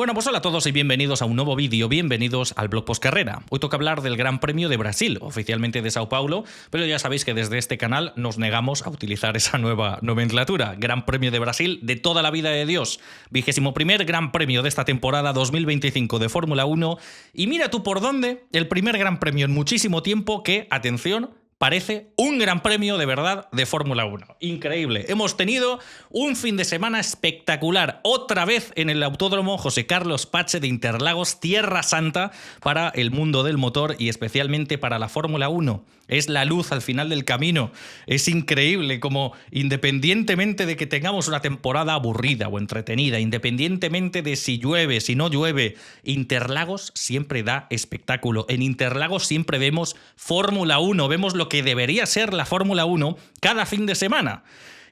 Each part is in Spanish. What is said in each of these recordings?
Bueno, pues hola a todos y bienvenidos a un nuevo vídeo, bienvenidos al Blog Postcarrera. Hoy toca hablar del Gran Premio de Brasil, oficialmente de Sao Paulo, pero ya sabéis que desde este canal nos negamos a utilizar esa nueva nomenclatura. Gran Premio de Brasil de toda la vida de Dios, 21º Gran Premio de esta temporada 2025 de Fórmula 1, y mira tú por dónde, el primer Gran Premio en muchísimo tiempo que, atención, parece un gran premio de verdad de Fórmula 1. Increíble. Hemos tenido un fin de semana espectacular. Otra vez en el Autódromo José Carlos Pache de Interlagos, Tierra Santa para el mundo del motor y especialmente para la Fórmula 1. Es la luz al final del camino. Es increíble como, independientemente de que tengamos una temporada aburrida o entretenida, independientemente de si llueve, si no llueve, Interlagos siempre da espectáculo. En Interlagos siempre vemos Fórmula 1, vemos lo que debería ser la Fórmula 1 cada fin de semana.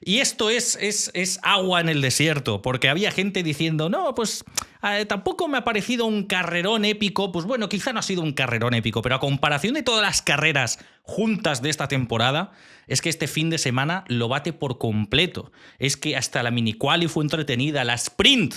Y esto es agua en el desierto, porque había gente diciendo, no, pues tampoco me ha parecido un carrerón épico. Pues bueno, quizá no ha sido un carrerón épico, pero a comparación de todas las carreras juntas de esta temporada, es que este fin de semana lo bate por completo. Es que hasta la mini quali fue entretenida, la sprint,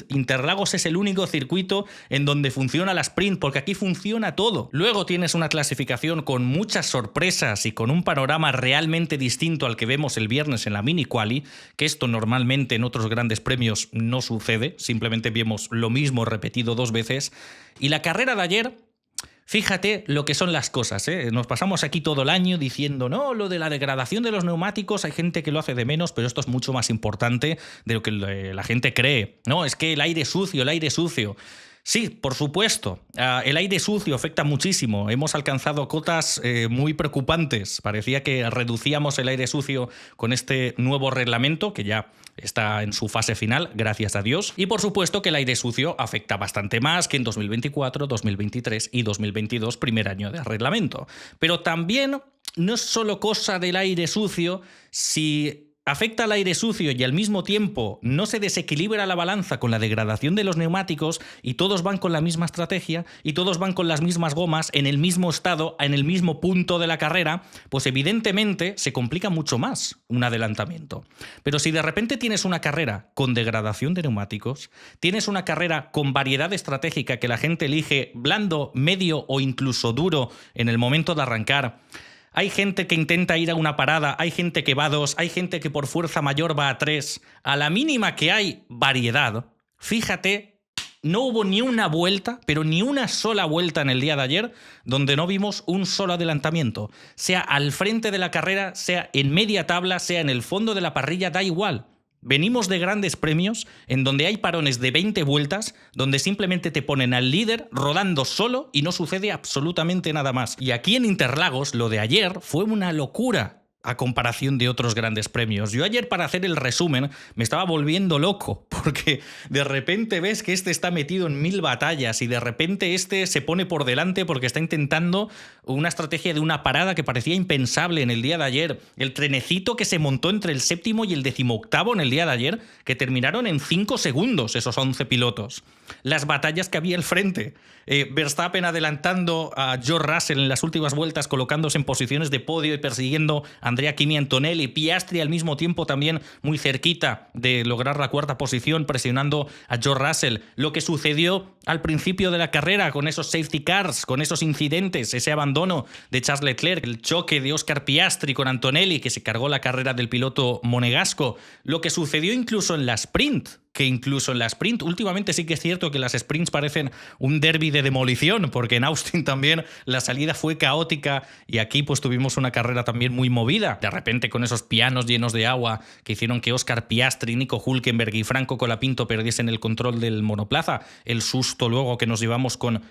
Interlagos es el único circuito en donde funciona la sprint, porque aquí funciona todo. Luego tienes una clasificación con muchas sorpresas y con un panorama realmente distinto al que vemos el viernes en la mini quali, que esto normalmente en otros grandes premios no sucede, simplemente vemos lo mismo repetido dos veces. Y la carrera de ayer, fíjate lo que son las cosas, ¿eh? Nos pasamos aquí todo el año diciendo, no, lo de la degradación de los neumáticos, hay gente que lo hace de menos, pero esto es mucho más importante de lo que la gente cree. No, es que el aire sucio, el aire sucio. Sí, por supuesto. El aire sucio afecta muchísimo. Hemos alcanzado cotas muy preocupantes. Parecía que reducíamos el aire sucio con este nuevo reglamento, que ya está en su fase final, gracias a Dios. Y por supuesto que el aire sucio afecta bastante más que en 2024, 2023 y 2022, primer año de reglamento. Pero también no es solo cosa del aire sucio. Si afecta al aire sucio y al mismo tiempo no se desequilibra la balanza con la degradación de los neumáticos y todos van con la misma estrategia y todos van con las mismas gomas en el mismo estado, en el mismo punto de la carrera, pues evidentemente se complica mucho más un adelantamiento. Pero si de repente tienes una carrera con degradación de neumáticos, tienes una carrera con variedad estratégica que la gente elige blando, medio o incluso duro en el momento de arrancar, hay gente que intenta ir a una parada, hay gente que va a dos, hay gente que por fuerza mayor va a tres. A la mínima que hay variedad, fíjate, no hubo ni una vuelta, pero ni una sola vuelta en el día de ayer donde no vimos un solo adelantamiento. Sea al frente de la carrera, sea en media tabla, sea en el fondo de la parrilla, da igual. Venimos de grandes premios en donde hay parones de 20 vueltas, donde simplemente te ponen al líder rodando solo y no sucede absolutamente nada más. Y aquí en Interlagos lo de ayer fue una locura a comparación de otros grandes premios. Yo ayer, para hacer el resumen, me estaba volviendo loco, porque de repente ves que este está metido en 1000 batallas y de repente este se pone por delante porque está intentando una estrategia de una parada que parecía impensable en el día de ayer. El trenecito que se montó entre el séptimo y el 18º en el día de ayer, que terminaron en 5 segundos esos 11 pilotos. Las batallas que había al frente. Verstappen adelantando a George Russell en las últimas vueltas, colocándose en posiciones de podio y persiguiendo a Andrea Kimi Antonelli, Piastri al mismo tiempo también muy cerquita de lograr la cuarta posición, presionando a George Russell. Lo que sucedió al principio de la carrera con esos safety cars, con esos incidentes, ese abandono de Charles Leclerc, el choque de Oscar Piastri con Antonelli, que se cargó la carrera del piloto monegasco. Lo que sucedió incluso en la sprint, últimamente sí que es cierto que las sprints parecen un derbi de demolición, porque en Austin también la salida fue caótica y aquí pues tuvimos una carrera también muy movida. De repente con esos pianos llenos de agua que hicieron que Oscar Piastri, Nico Hülkenberg y Franco Colapinto perdiesen el control del monoplaza. El susto luego que nos llevamos con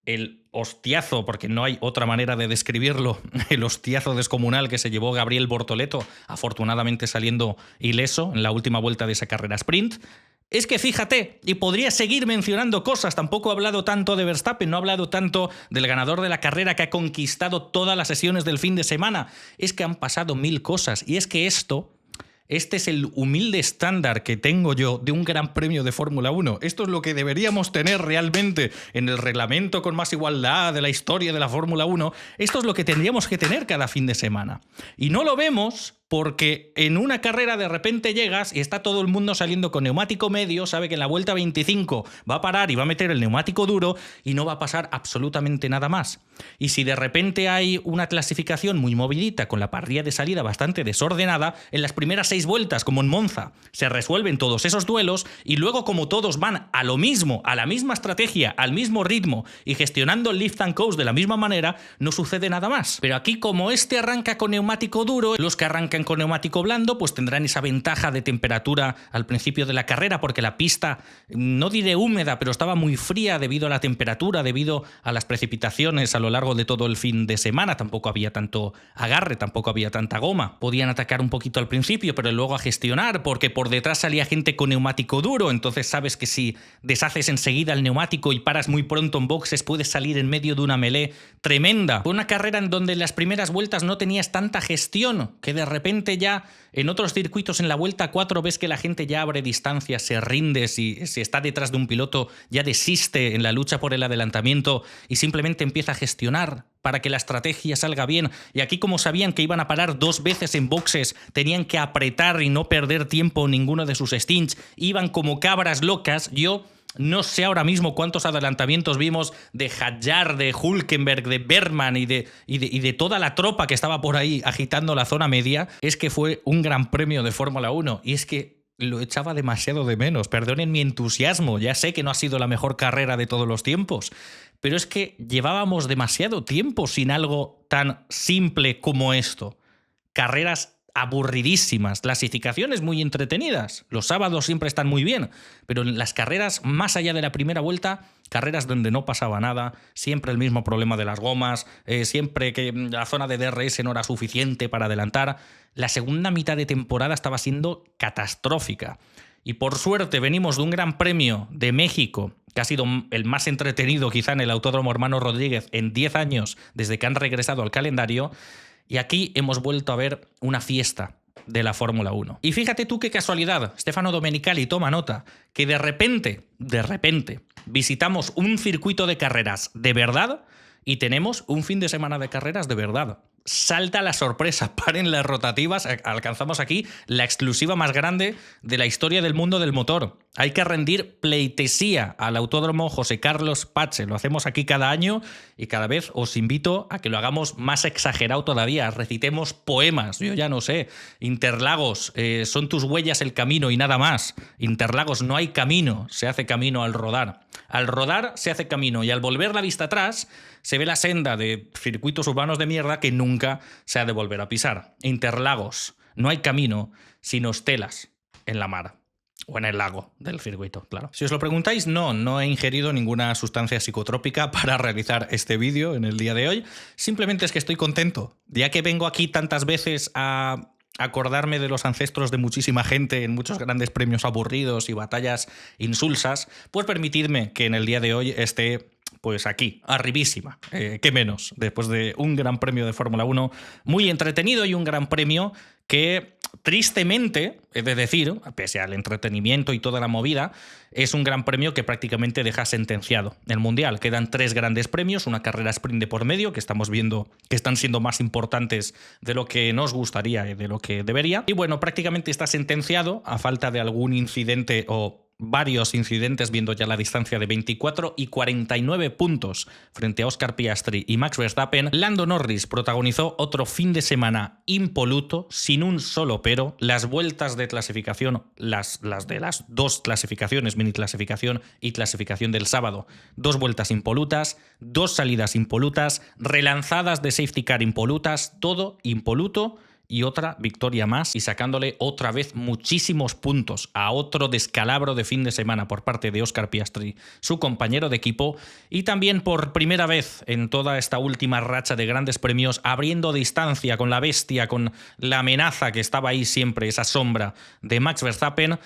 el hostiazo, porque no hay otra manera de describirlo, el hostiazo descomunal que se llevó Gabriel Bortoleto, afortunadamente saliendo ileso en la última vuelta de esa carrera sprint. Es que fíjate, y podría seguir mencionando cosas, tampoco he hablado tanto de Verstappen, no he hablado tanto del ganador de la carrera que ha conquistado todas las sesiones del fin de semana. Es que han pasado 1000 cosas, y es que este es el humilde estándar que tengo yo de un gran premio de Fórmula 1. Esto es lo que deberíamos tener realmente en el reglamento con más igualdad de la historia de la Fórmula 1. Esto es lo que tendríamos que tener cada fin de semana. Y no lo vemos porque en una carrera de repente llegas y está todo el mundo saliendo con neumático medio, sabe que en la vuelta 25 va a parar y va a meter el neumático duro y no va a pasar absolutamente nada más. Y si de repente hay una clasificación muy movidita con la parrilla de salida bastante desordenada, en las primeras 6 vueltas, como en Monza, se resuelven todos esos duelos y luego como todos van a lo mismo, a la misma estrategia, al mismo ritmo y gestionando el lift and coast de la misma manera, no sucede nada más. Pero aquí como este arranca con neumático duro, los que arrancan con neumático blando pues tendrán esa ventaja de temperatura al principio de la carrera porque la pista, no diré húmeda, pero estaba muy fría debido a la temperatura, debido a las precipitaciones a lo largo de todo el fin de semana. Tampoco había tanto agarre, tampoco había tanta goma. Podían atacar un poquito al principio, pero luego a gestionar porque por detrás salía gente con neumático duro, entonces sabes que si deshaces enseguida el neumático y paras muy pronto en boxes puedes salir en medio de una melee tremenda. Fue una carrera en donde en las primeras vueltas no tenías tanta gestión, que de repente ya en otros circuitos en la vuelta 4 ves que la gente ya abre distancia, se rinde, si está detrás de un piloto ya desiste en la lucha por el adelantamiento y simplemente empieza a gestionar para que la estrategia salga bien. Y aquí como sabían que iban a parar 2 veces en boxes, tenían que apretar y no perder tiempo en ninguno de sus stints, iban como cabras locas. Yo no sé ahora mismo cuántos adelantamientos vimos de Hadjar, de Hülkenberg, de Bergman y de toda la tropa que estaba por ahí agitando la zona media. Es que fue un gran premio de Fórmula 1 y es que lo echaba demasiado de menos. Perdonen mi entusiasmo, ya sé que no ha sido la mejor carrera de todos los tiempos, pero es que llevábamos demasiado tiempo sin algo tan simple como esto. Carreras aburridísimas, clasificaciones muy entretenidas. Los sábados siempre están muy bien, pero en las carreras más allá de la primera vuelta, carreras donde no pasaba nada, siempre el mismo problema de las gomas, siempre que la zona de DRS no era suficiente para adelantar. La segunda mitad de temporada estaba siendo catastrófica. Y por suerte venimos de un Gran Premio de México, que ha sido el más entretenido quizá en el Autódromo Hermano Rodríguez en 10 años desde que han regresado al calendario. Y aquí hemos vuelto a ver una fiesta de la Fórmula 1. Y fíjate tú qué casualidad, Stefano Domenicali, toma nota, que de repente, visitamos un circuito de carreras de verdad y tenemos un fin de semana de carreras de verdad. Salta la sorpresa, paren las rotativas, alcanzamos aquí la exclusiva más grande de la historia del mundo del motor. Hay que rendir pleitesía al Autódromo José Carlos Pache. Lo hacemos aquí cada año y cada vez os invito a que lo hagamos más exagerado todavía. Recitemos poemas, yo ya no sé. Interlagos, son tus huellas el camino y nada más. Interlagos, no hay camino, se hace camino al rodar. Al rodar se hace camino y al volver la vista atrás se ve la senda de circuitos urbanos de mierda que nunca se ha de volver a pisar. Interlagos, no hay camino sino estelas en la mar. O en el lago del circuito, claro. Si os lo preguntáis, no he ingerido ninguna sustancia psicotrópica para realizar este vídeo en el día de hoy. Simplemente es que estoy contento. Ya que vengo aquí tantas veces a acordarme de los ancestros de muchísima gente en muchos grandes premios aburridos y batallas insulsas, pues permitidme que en el día de hoy esté pues aquí, arribísima, qué menos, después de un gran premio de Fórmula 1 muy entretenido y un gran premio que tristemente, he de decir, pese al entretenimiento y toda la movida, es un gran premio que prácticamente deja sentenciado el Mundial. Quedan 3 grandes premios, una carrera sprint de por medio, que estamos viendo que están siendo más importantes de lo que nos gustaría y de lo que debería. Y bueno, prácticamente está sentenciado, a falta de algún incidente o varios incidentes, viendo ya la distancia de 24 y 49 puntos frente a Oscar Piastri y Max Verstappen. Lando Norris protagonizó otro fin de semana impoluto, sin un solo pero. Las vueltas de clasificación, las de las 2 clasificaciones, mini clasificación y clasificación del sábado, 2 vueltas impolutas, 2 salidas impolutas, relanzadas de safety car impolutas, todo impoluto. Y otra victoria más y sacándole otra vez muchísimos puntos a otro descalabro de fin de semana por parte de Oscar Piastri, su compañero de equipo, y también por primera vez en toda esta última racha de grandes premios abriendo distancia con la bestia, con la amenaza que estaba ahí siempre, esa sombra de Max Verstappen,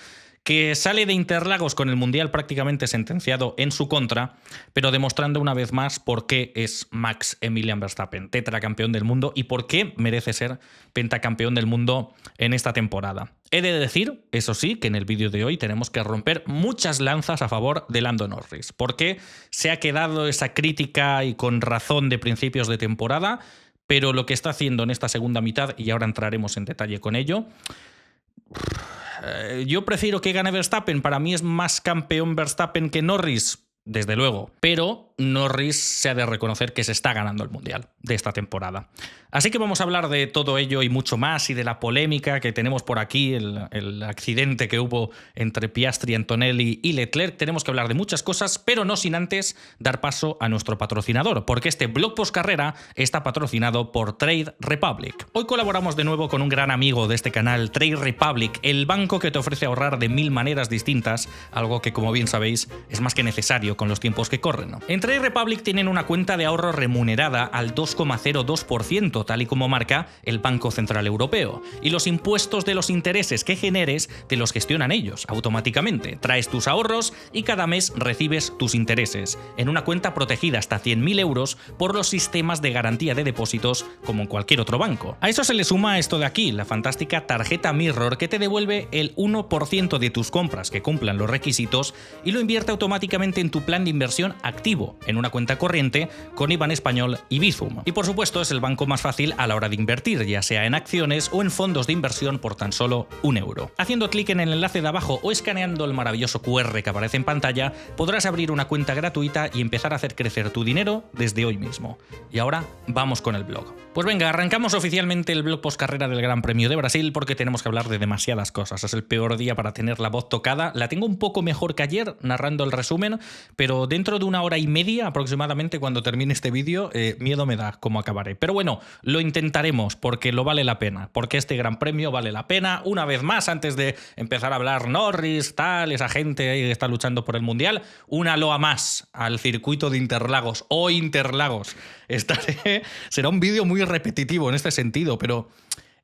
que sale de Interlagos con el Mundial prácticamente sentenciado en su contra, pero demostrando una vez más por qué es Max Emilian Verstappen, tetracampeón del mundo, y por qué merece ser pentacampeón del mundo en esta temporada. He de decir, eso sí, que en el vídeo de hoy tenemos que romper muchas lanzas a favor de Lando Norris, porque se ha quedado esa crítica, y con razón, de principios de temporada, pero lo que está haciendo en esta segunda mitad, y ahora entraremos en detalle con ello, yo prefiero que gane Verstappen. Para mí es más campeón Verstappen que Norris, desde luego, pero Norris se ha de reconocer que se está ganando el Mundial de esta temporada. Así que vamos a hablar de todo ello y mucho más, y de la polémica que tenemos por aquí, el accidente que hubo entre Piastri, Antonelli y Leclerc. Tenemos que hablar de muchas cosas, pero no sin antes dar paso a nuestro patrocinador, porque este blog postcarrera está patrocinado por Trade Republic. Hoy colaboramos de nuevo con un gran amigo de este canal, Trade Republic, el banco que te ofrece ahorrar de 1000 maneras distintas, algo que, como bien sabéis, es más que necesario con los tiempos que corren, ¿no? En Trade Republic tienen una cuenta de ahorro remunerada al 2,02%, tal y como marca el Banco Central Europeo, y los impuestos de los intereses que generes te los gestionan ellos automáticamente. Traes tus ahorros y cada mes recibes tus intereses en una cuenta protegida hasta 100.000 euros por los sistemas de garantía de depósitos como en cualquier otro banco. A eso se le suma esto de aquí, la fantástica tarjeta Mirror, que te devuelve el 1% de tus compras que cumplan los requisitos y lo invierte automáticamente en tu plan de inversión activo, en una cuenta corriente con IBAN español y Bizum. Y por supuesto es el banco más fácil a la hora de invertir, ya sea en acciones o en fondos de inversión por tan solo €1. Haciendo clic en el enlace de abajo o escaneando el maravilloso QR que aparece en pantalla, podrás abrir una cuenta gratuita y empezar a hacer crecer tu dinero desde hoy mismo. Y ahora vamos con el blog. Pues venga, arrancamos oficialmente el blog postcarrera del Gran Premio de Brasil, porque tenemos que hablar de demasiadas cosas. Es el peor día para tener la voz tocada. La tengo un poco mejor que ayer narrando el resumen, pero dentro de 1 hora y media aproximadamente, cuando termine este vídeo, miedo me da cómo acabaré. Pero bueno, lo intentaremos porque lo vale la pena, porque este Gran Premio vale la pena. Una vez más, antes de empezar a hablar Norris, tal, esa gente ahí que está luchando por el Mundial, una loa más al circuito de Interlagos o Interlagos. Será un vídeo muy repetitivo en este sentido, pero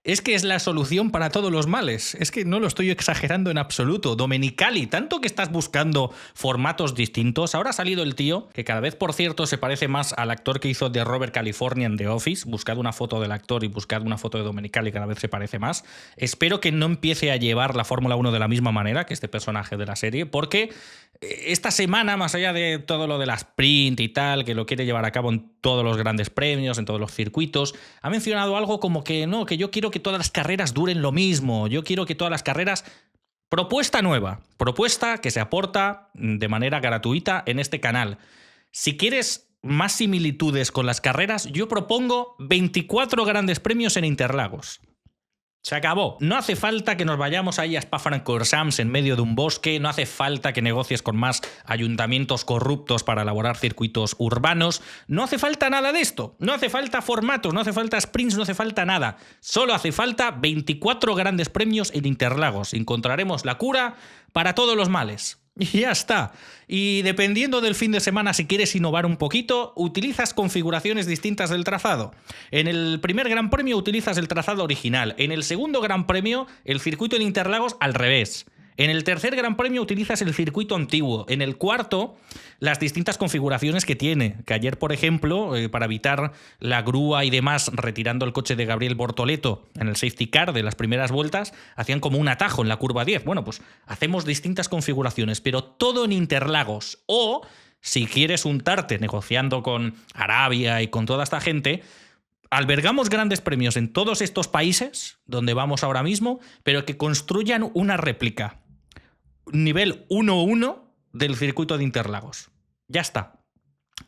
es que es la solución para todos los males. Es que no lo estoy exagerando en absoluto. Domenicali, tanto que estás buscando formatos distintos. Ahora ha salido el tío, que cada vez, por cierto, se parece más al actor que hizo de Robert California en The Office. Buscad una foto del actor y buscad una foto de Domenicali, cada vez se parece más. Espero que no empiece a llevar la Fórmula 1 de la misma manera que este personaje de la serie, porque esta semana, más allá de todo lo de la sprint y tal, que lo quiere llevar a cabo en todos los grandes premios, en todos los circuitos, ha mencionado algo como que no, que yo quiero que todas las carreras duren lo mismo, yo quiero que todas las carreras... Propuesta nueva, propuesta que se aporta de manera gratuita en este canal. Si quieres más similitudes con las carreras, yo propongo 24 grandes premios en Interlagos. Se acabó. No hace falta que nos vayamos ahí a Spa-Francorchamps en medio de un bosque, no hace falta que negocies con más ayuntamientos corruptos para elaborar circuitos urbanos, no hace falta nada de esto, no hace falta formatos, no hace falta sprints, no hace falta nada. Solo hace falta 24 grandes premios en Interlagos. Encontraremos la cura para todos los males. Y ya está. Y dependiendo del fin de semana, si quieres innovar un poquito, utilizas configuraciones distintas del trazado. En el primer Gran Premio utilizas el trazado original. En el segundo Gran Premio, el circuito en Interlagos al revés. En el tercer Gran Premio utilizas el circuito antiguo. En el cuarto, las distintas configuraciones que tiene. Que ayer, por ejemplo, para evitar la grúa y demás, retirando el coche de Gabriel Bortoleto en el safety car de las primeras vueltas, hacían como un atajo en la curva 10. Bueno, pues hacemos distintas configuraciones, pero todo en Interlagos. O, si quieres untarte negociando con Arabia y con toda esta gente, albergamos grandes premios en todos estos países donde vamos ahora mismo, pero que construyan una réplica nivel 1-1 del circuito de Interlagos. Ya está.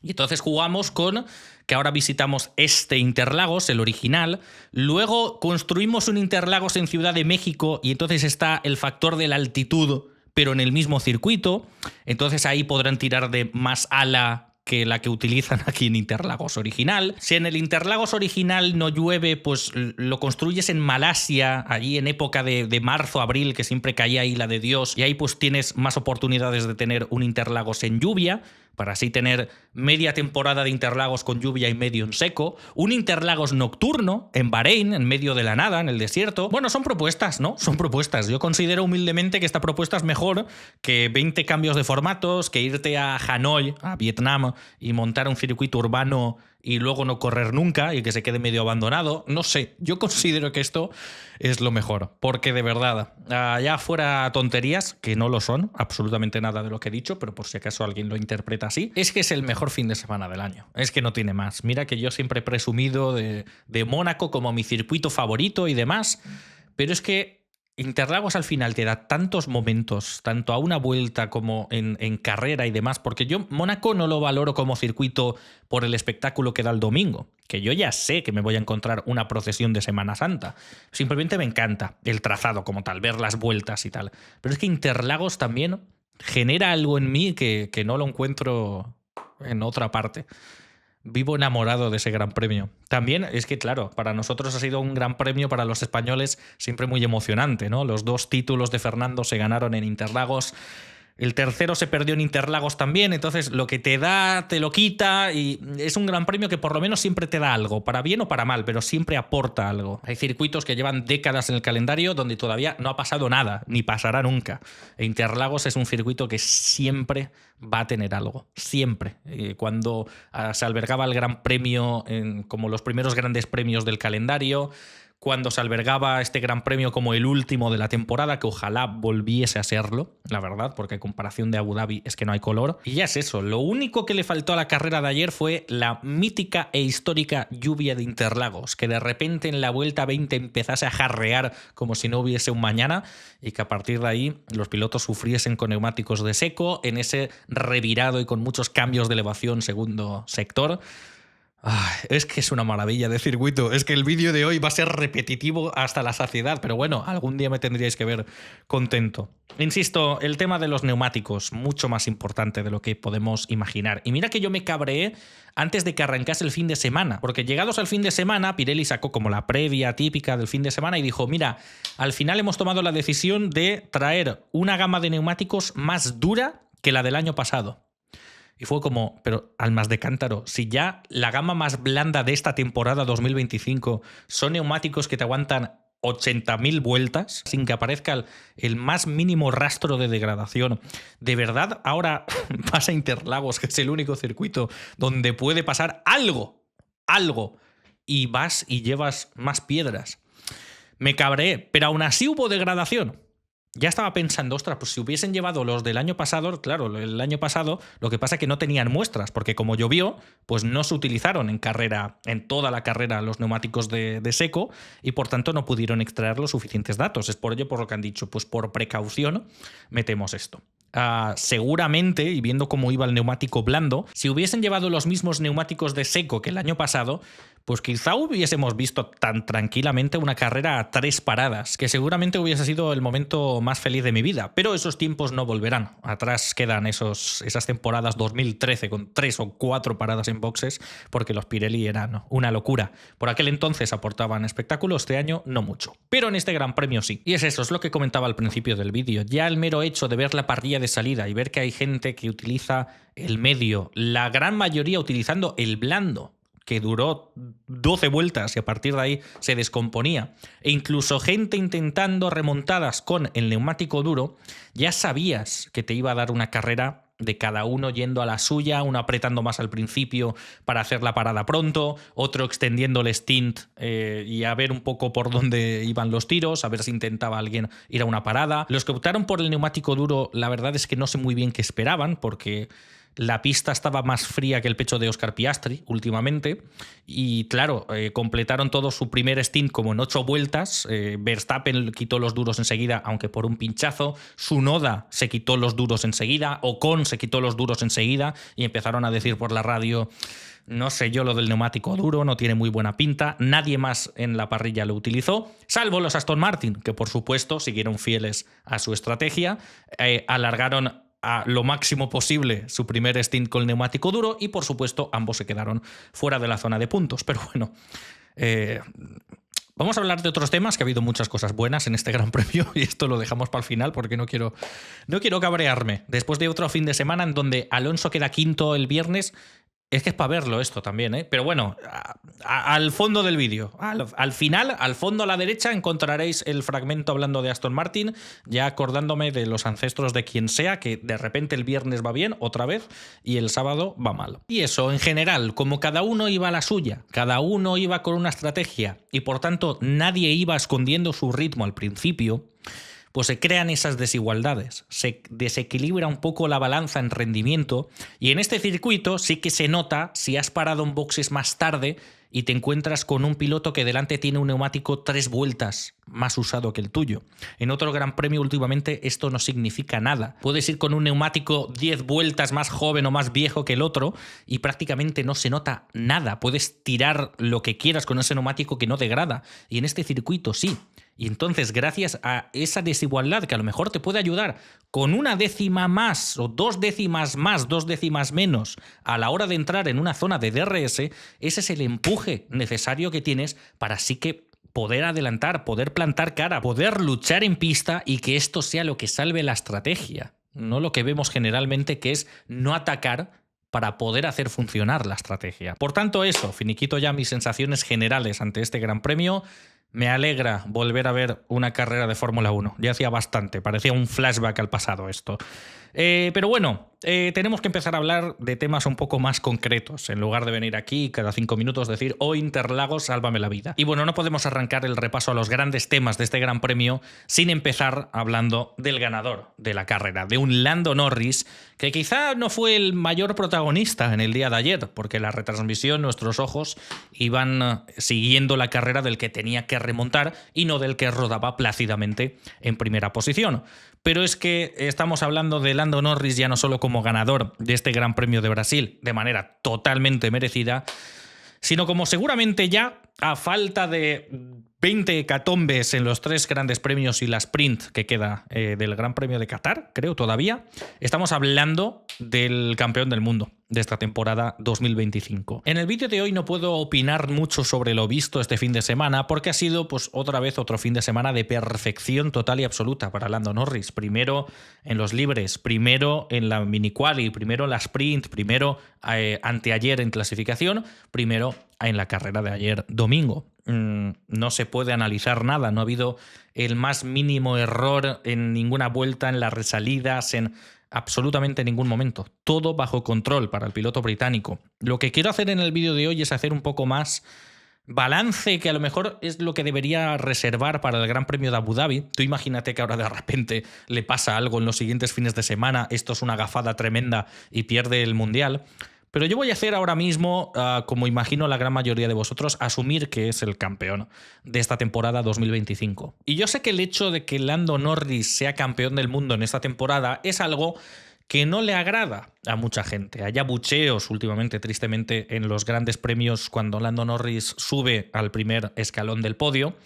Y entonces jugamos con que ahora visitamos este Interlagos, el original, luego construimos un Interlagos en Ciudad de México y entonces está el factor de la altitud, pero en el mismo circuito. Entonces ahí podrán tirar de más ala que la que utilizan aquí en Interlagos original. Si en el Interlagos original no llueve, pues lo construyes en Malasia, allí en época de marzo, abril, que siempre caía ahí la de Dios, y ahí pues tienes más oportunidades de tener un Interlagos en lluvia, para así tener media temporada de Interlagos con lluvia y medio en seco, un Interlagos nocturno en Bahrein, en medio de la nada, en el desierto. Bueno, son propuestas, ¿no? Son propuestas. Yo considero humildemente que esta propuesta es mejor que 20 cambios de formatos, que irte a Hanoi, a Vietnam, y montar un circuito urbano y luego no correr nunca y que se quede medio abandonado. No sé, yo considero que esto es lo mejor, porque de verdad, ya fuera tonterías, que no lo son, absolutamente nada de lo que he dicho, pero por si acaso alguien lo interpreta así, es que es el mejor fin de semana del año. Es que no tiene más. Mira que yo siempre he presumido de Mónaco como mi circuito favorito y demás, pero es que Interlagos al final te da tantos momentos, tanto a una vuelta como en carrera y demás, porque yo Mónaco no lo valoro como circuito por el espectáculo que da el domingo, que yo ya sé que me voy a encontrar una procesión de Semana Santa. Simplemente me encanta el trazado como tal, ver las vueltas y tal. Pero es que Interlagos también genera algo en mí que no lo encuentro en otra parte. Vivo enamorado de ese gran premio. También es que, claro, para nosotros ha sido un gran premio, para los españoles siempre muy emocionante, ¿no? Los 2 títulos de Fernando se ganaron en Interlagos. El tercero se perdió en Interlagos también, entonces lo que te da te lo quita y es un gran premio que por lo menos siempre te da algo, para bien o para mal, pero siempre aporta algo. Hay circuitos que llevan décadas en el calendario donde todavía no ha pasado nada, ni pasará nunca. E Interlagos es un circuito que siempre va a tener algo, siempre. Cuando se albergaba el Gran Premio, como los primeros grandes premios del calendario, cuando se albergaba este Gran Premio como el último de la temporada, que ojalá volviese a serlo, la verdad, porque en comparación de Abu Dhabi es que no hay color. Y ya es eso, lo único que le faltó a la carrera de ayer fue la mítica e histórica lluvia de Interlagos, que de repente en la vuelta 20 empezase a jarrear como si no hubiese un mañana y que a partir de ahí los pilotos sufriesen con neumáticos de seco en ese revirado y con muchos cambios de elevación segundo sector. Es que es una maravilla de circuito. Es que el vídeo de hoy va a ser repetitivo hasta la saciedad, pero bueno, algún día me tendríais que ver contento. Insisto, el tema de los neumáticos, mucho más importante de lo que podemos imaginar. Y mira que yo me cabreé antes de que arrancase el fin de semana, porque llegados al fin de semana, Pirelli sacó como la previa típica del fin de semana y dijo, mira, al final hemos tomado la decisión de traer una gama de neumáticos más dura que la del año pasado. Y fue como, pero almas de cántaro, si ya la gama más blanda de esta temporada 2025 son neumáticos que te aguantan 80.000 vueltas sin que aparezca el más mínimo rastro de degradación, ¿de verdad ahora vas a Interlagos, que es el único circuito donde puede pasar algo, y vas y llevas más piedras? Me cabreé, pero aún así hubo degradación. Ya estaba pensando, ostras, pues si hubiesen llevado los del año pasado, claro, el año pasado lo que pasa es que no tenían muestras, porque como llovió, pues no se utilizaron en toda la carrera los neumáticos de seco y por tanto no pudieron extraer los suficientes datos. Es por ello por lo que han dicho, pues por precaución metemos esto. Seguramente, y viendo cómo iba el neumático blando, si hubiesen llevado los mismos neumáticos de seco que el año pasado, pues quizá hubiésemos visto tan tranquilamente una carrera a 3 paradas, que seguramente hubiese sido el momento más feliz de mi vida, pero esos tiempos no volverán. Atrás quedan esas temporadas 2013 con 3 o 4 paradas en boxes, porque los Pirelli eran una locura. Por aquel entonces aportaban espectáculo, este año no mucho, pero en este Gran Premio sí. Y es lo que comentaba al principio del vídeo. Ya el mero hecho de ver la parrilla de salida y ver que hay gente que utiliza el medio, la gran mayoría utilizando el blando, que duró 12 vueltas y a partir de ahí se descomponía, e incluso gente intentando remontadas con el neumático duro, ya sabías que te iba a dar una carrera de cada uno yendo a la suya, uno apretando más al principio para hacer la parada pronto, otro extendiendo el stint y a ver un poco por dónde iban los tiros, a ver si intentaba alguien ir a una parada. Los que optaron por el neumático duro, la verdad es que no sé muy bien qué esperaban, porque la pista estaba más fría que el pecho de Oscar Piastri últimamente y claro, completaron todo su primer stint como en 8 vueltas. Verstappen quitó los duros enseguida, aunque por un pinchazo. Tsunoda se quitó los duros enseguida, Ocon se quitó los duros enseguida y empezaron a decir por la radio, no sé yo, lo del neumático duro no tiene muy buena pinta. Nadie más en la parrilla lo utilizó, salvo los Aston Martin, que por supuesto siguieron fieles a su estrategia, alargaron a lo máximo posible su primer stint con el neumático duro y por supuesto ambos se quedaron fuera de la zona de puntos. Pero bueno, vamos a hablar de otros temas, que ha habido muchas cosas buenas en este Gran Premio y esto lo dejamos para el final porque no quiero cabrearme. Después de otro fin de semana en donde Alonso queda quinto el viernes, Es que es para verlo esto también, ¿eh? Pero bueno, al fondo del vídeo, al final, al fondo a la derecha, encontraréis el fragmento hablando de Aston Martin, ya acordándome de los ancestros de quien sea, que de repente el viernes va bien, otra vez, y el sábado va mal. Y eso, en general, como cada uno iba a la suya, cada uno iba con una estrategia, y por tanto nadie iba escondiendo su ritmo al principio, pues se crean esas desigualdades, se desequilibra un poco la balanza en rendimiento y en este circuito sí que se nota si has parado en boxes más tarde y te encuentras con un piloto que delante tiene un neumático 3 vueltas más usado que el tuyo. En otro Gran Premio últimamente esto no significa nada. Puedes ir con un neumático 10 vueltas más joven o más viejo que el otro y prácticamente no se nota nada. Puedes tirar lo que quieras con ese neumático que no degrada. Y en este circuito sí. Y entonces, gracias a esa desigualdad que a lo mejor te puede ayudar con una décima más o 2 décimas más, 2 décimas menos a la hora de entrar en una zona de DRS, ese es el empuje necesario que tienes para sí que poder adelantar, poder plantar cara, poder luchar en pista y que esto sea lo que salve la estrategia. No lo que vemos generalmente, que es no atacar para poder hacer funcionar la estrategia. Por tanto, eso, finiquito ya mis sensaciones generales ante este Gran Premio. Me alegra volver a ver una carrera de Fórmula 1. Ya hacía bastante, parecía un flashback al pasado esto. Pero bueno, tenemos que empezar a hablar de temas un poco más concretos, en lugar de venir aquí cada 5 minutos decir, oh Interlagos, sálvame la vida. Y bueno, no podemos arrancar el repaso a los grandes temas de este Gran Premio sin empezar hablando del ganador de la carrera, de un Lando Norris, que quizá no fue el mayor protagonista en el día de ayer, porque la retransmisión, nuestros ojos, iban siguiendo la carrera del que tenía que remontar y no del que rodaba plácidamente en primera posición. Pero es que estamos hablando de Lando Norris ya no solo como ganador de este Gran Premio de Brasil de manera totalmente merecida, sino como seguramente ya, a falta de 20 hecatombes en los 3 grandes premios y la sprint que queda del Gran Premio de Qatar, creo todavía, estamos hablando del campeón del mundo de esta temporada 2025. En el vídeo de hoy no puedo opinar mucho sobre lo visto este fin de semana porque ha sido pues otra vez otro fin de semana de perfección total y absoluta para Lando Norris. Primero en los libres, primero en la mini quali, primero en la sprint, primero anteayer en clasificación, primero en la carrera de ayer domingo. No se puede analizar nada, no ha habido el más mínimo error en ninguna vuelta, en las resalidas, en absolutamente ningún momento. Todo bajo control para el piloto británico. Lo que quiero hacer en el vídeo de hoy es hacer un poco más balance, que a lo mejor es lo que debería reservar para el Gran Premio de Abu Dhabi. Tú imagínate que ahora de repente le pasa algo en los siguientes fines de semana, esto es una gafada tremenda y pierde el Mundial. Pero yo voy a hacer ahora mismo, como imagino la gran mayoría de vosotros, asumir que es el campeón de esta temporada 2025. Y yo sé que el hecho de que Lando Norris sea campeón del mundo en esta temporada es algo que no le agrada a mucha gente. Hay abucheos últimamente, tristemente, en los grandes premios cuando Lando Norris sube al primer escalón del podio.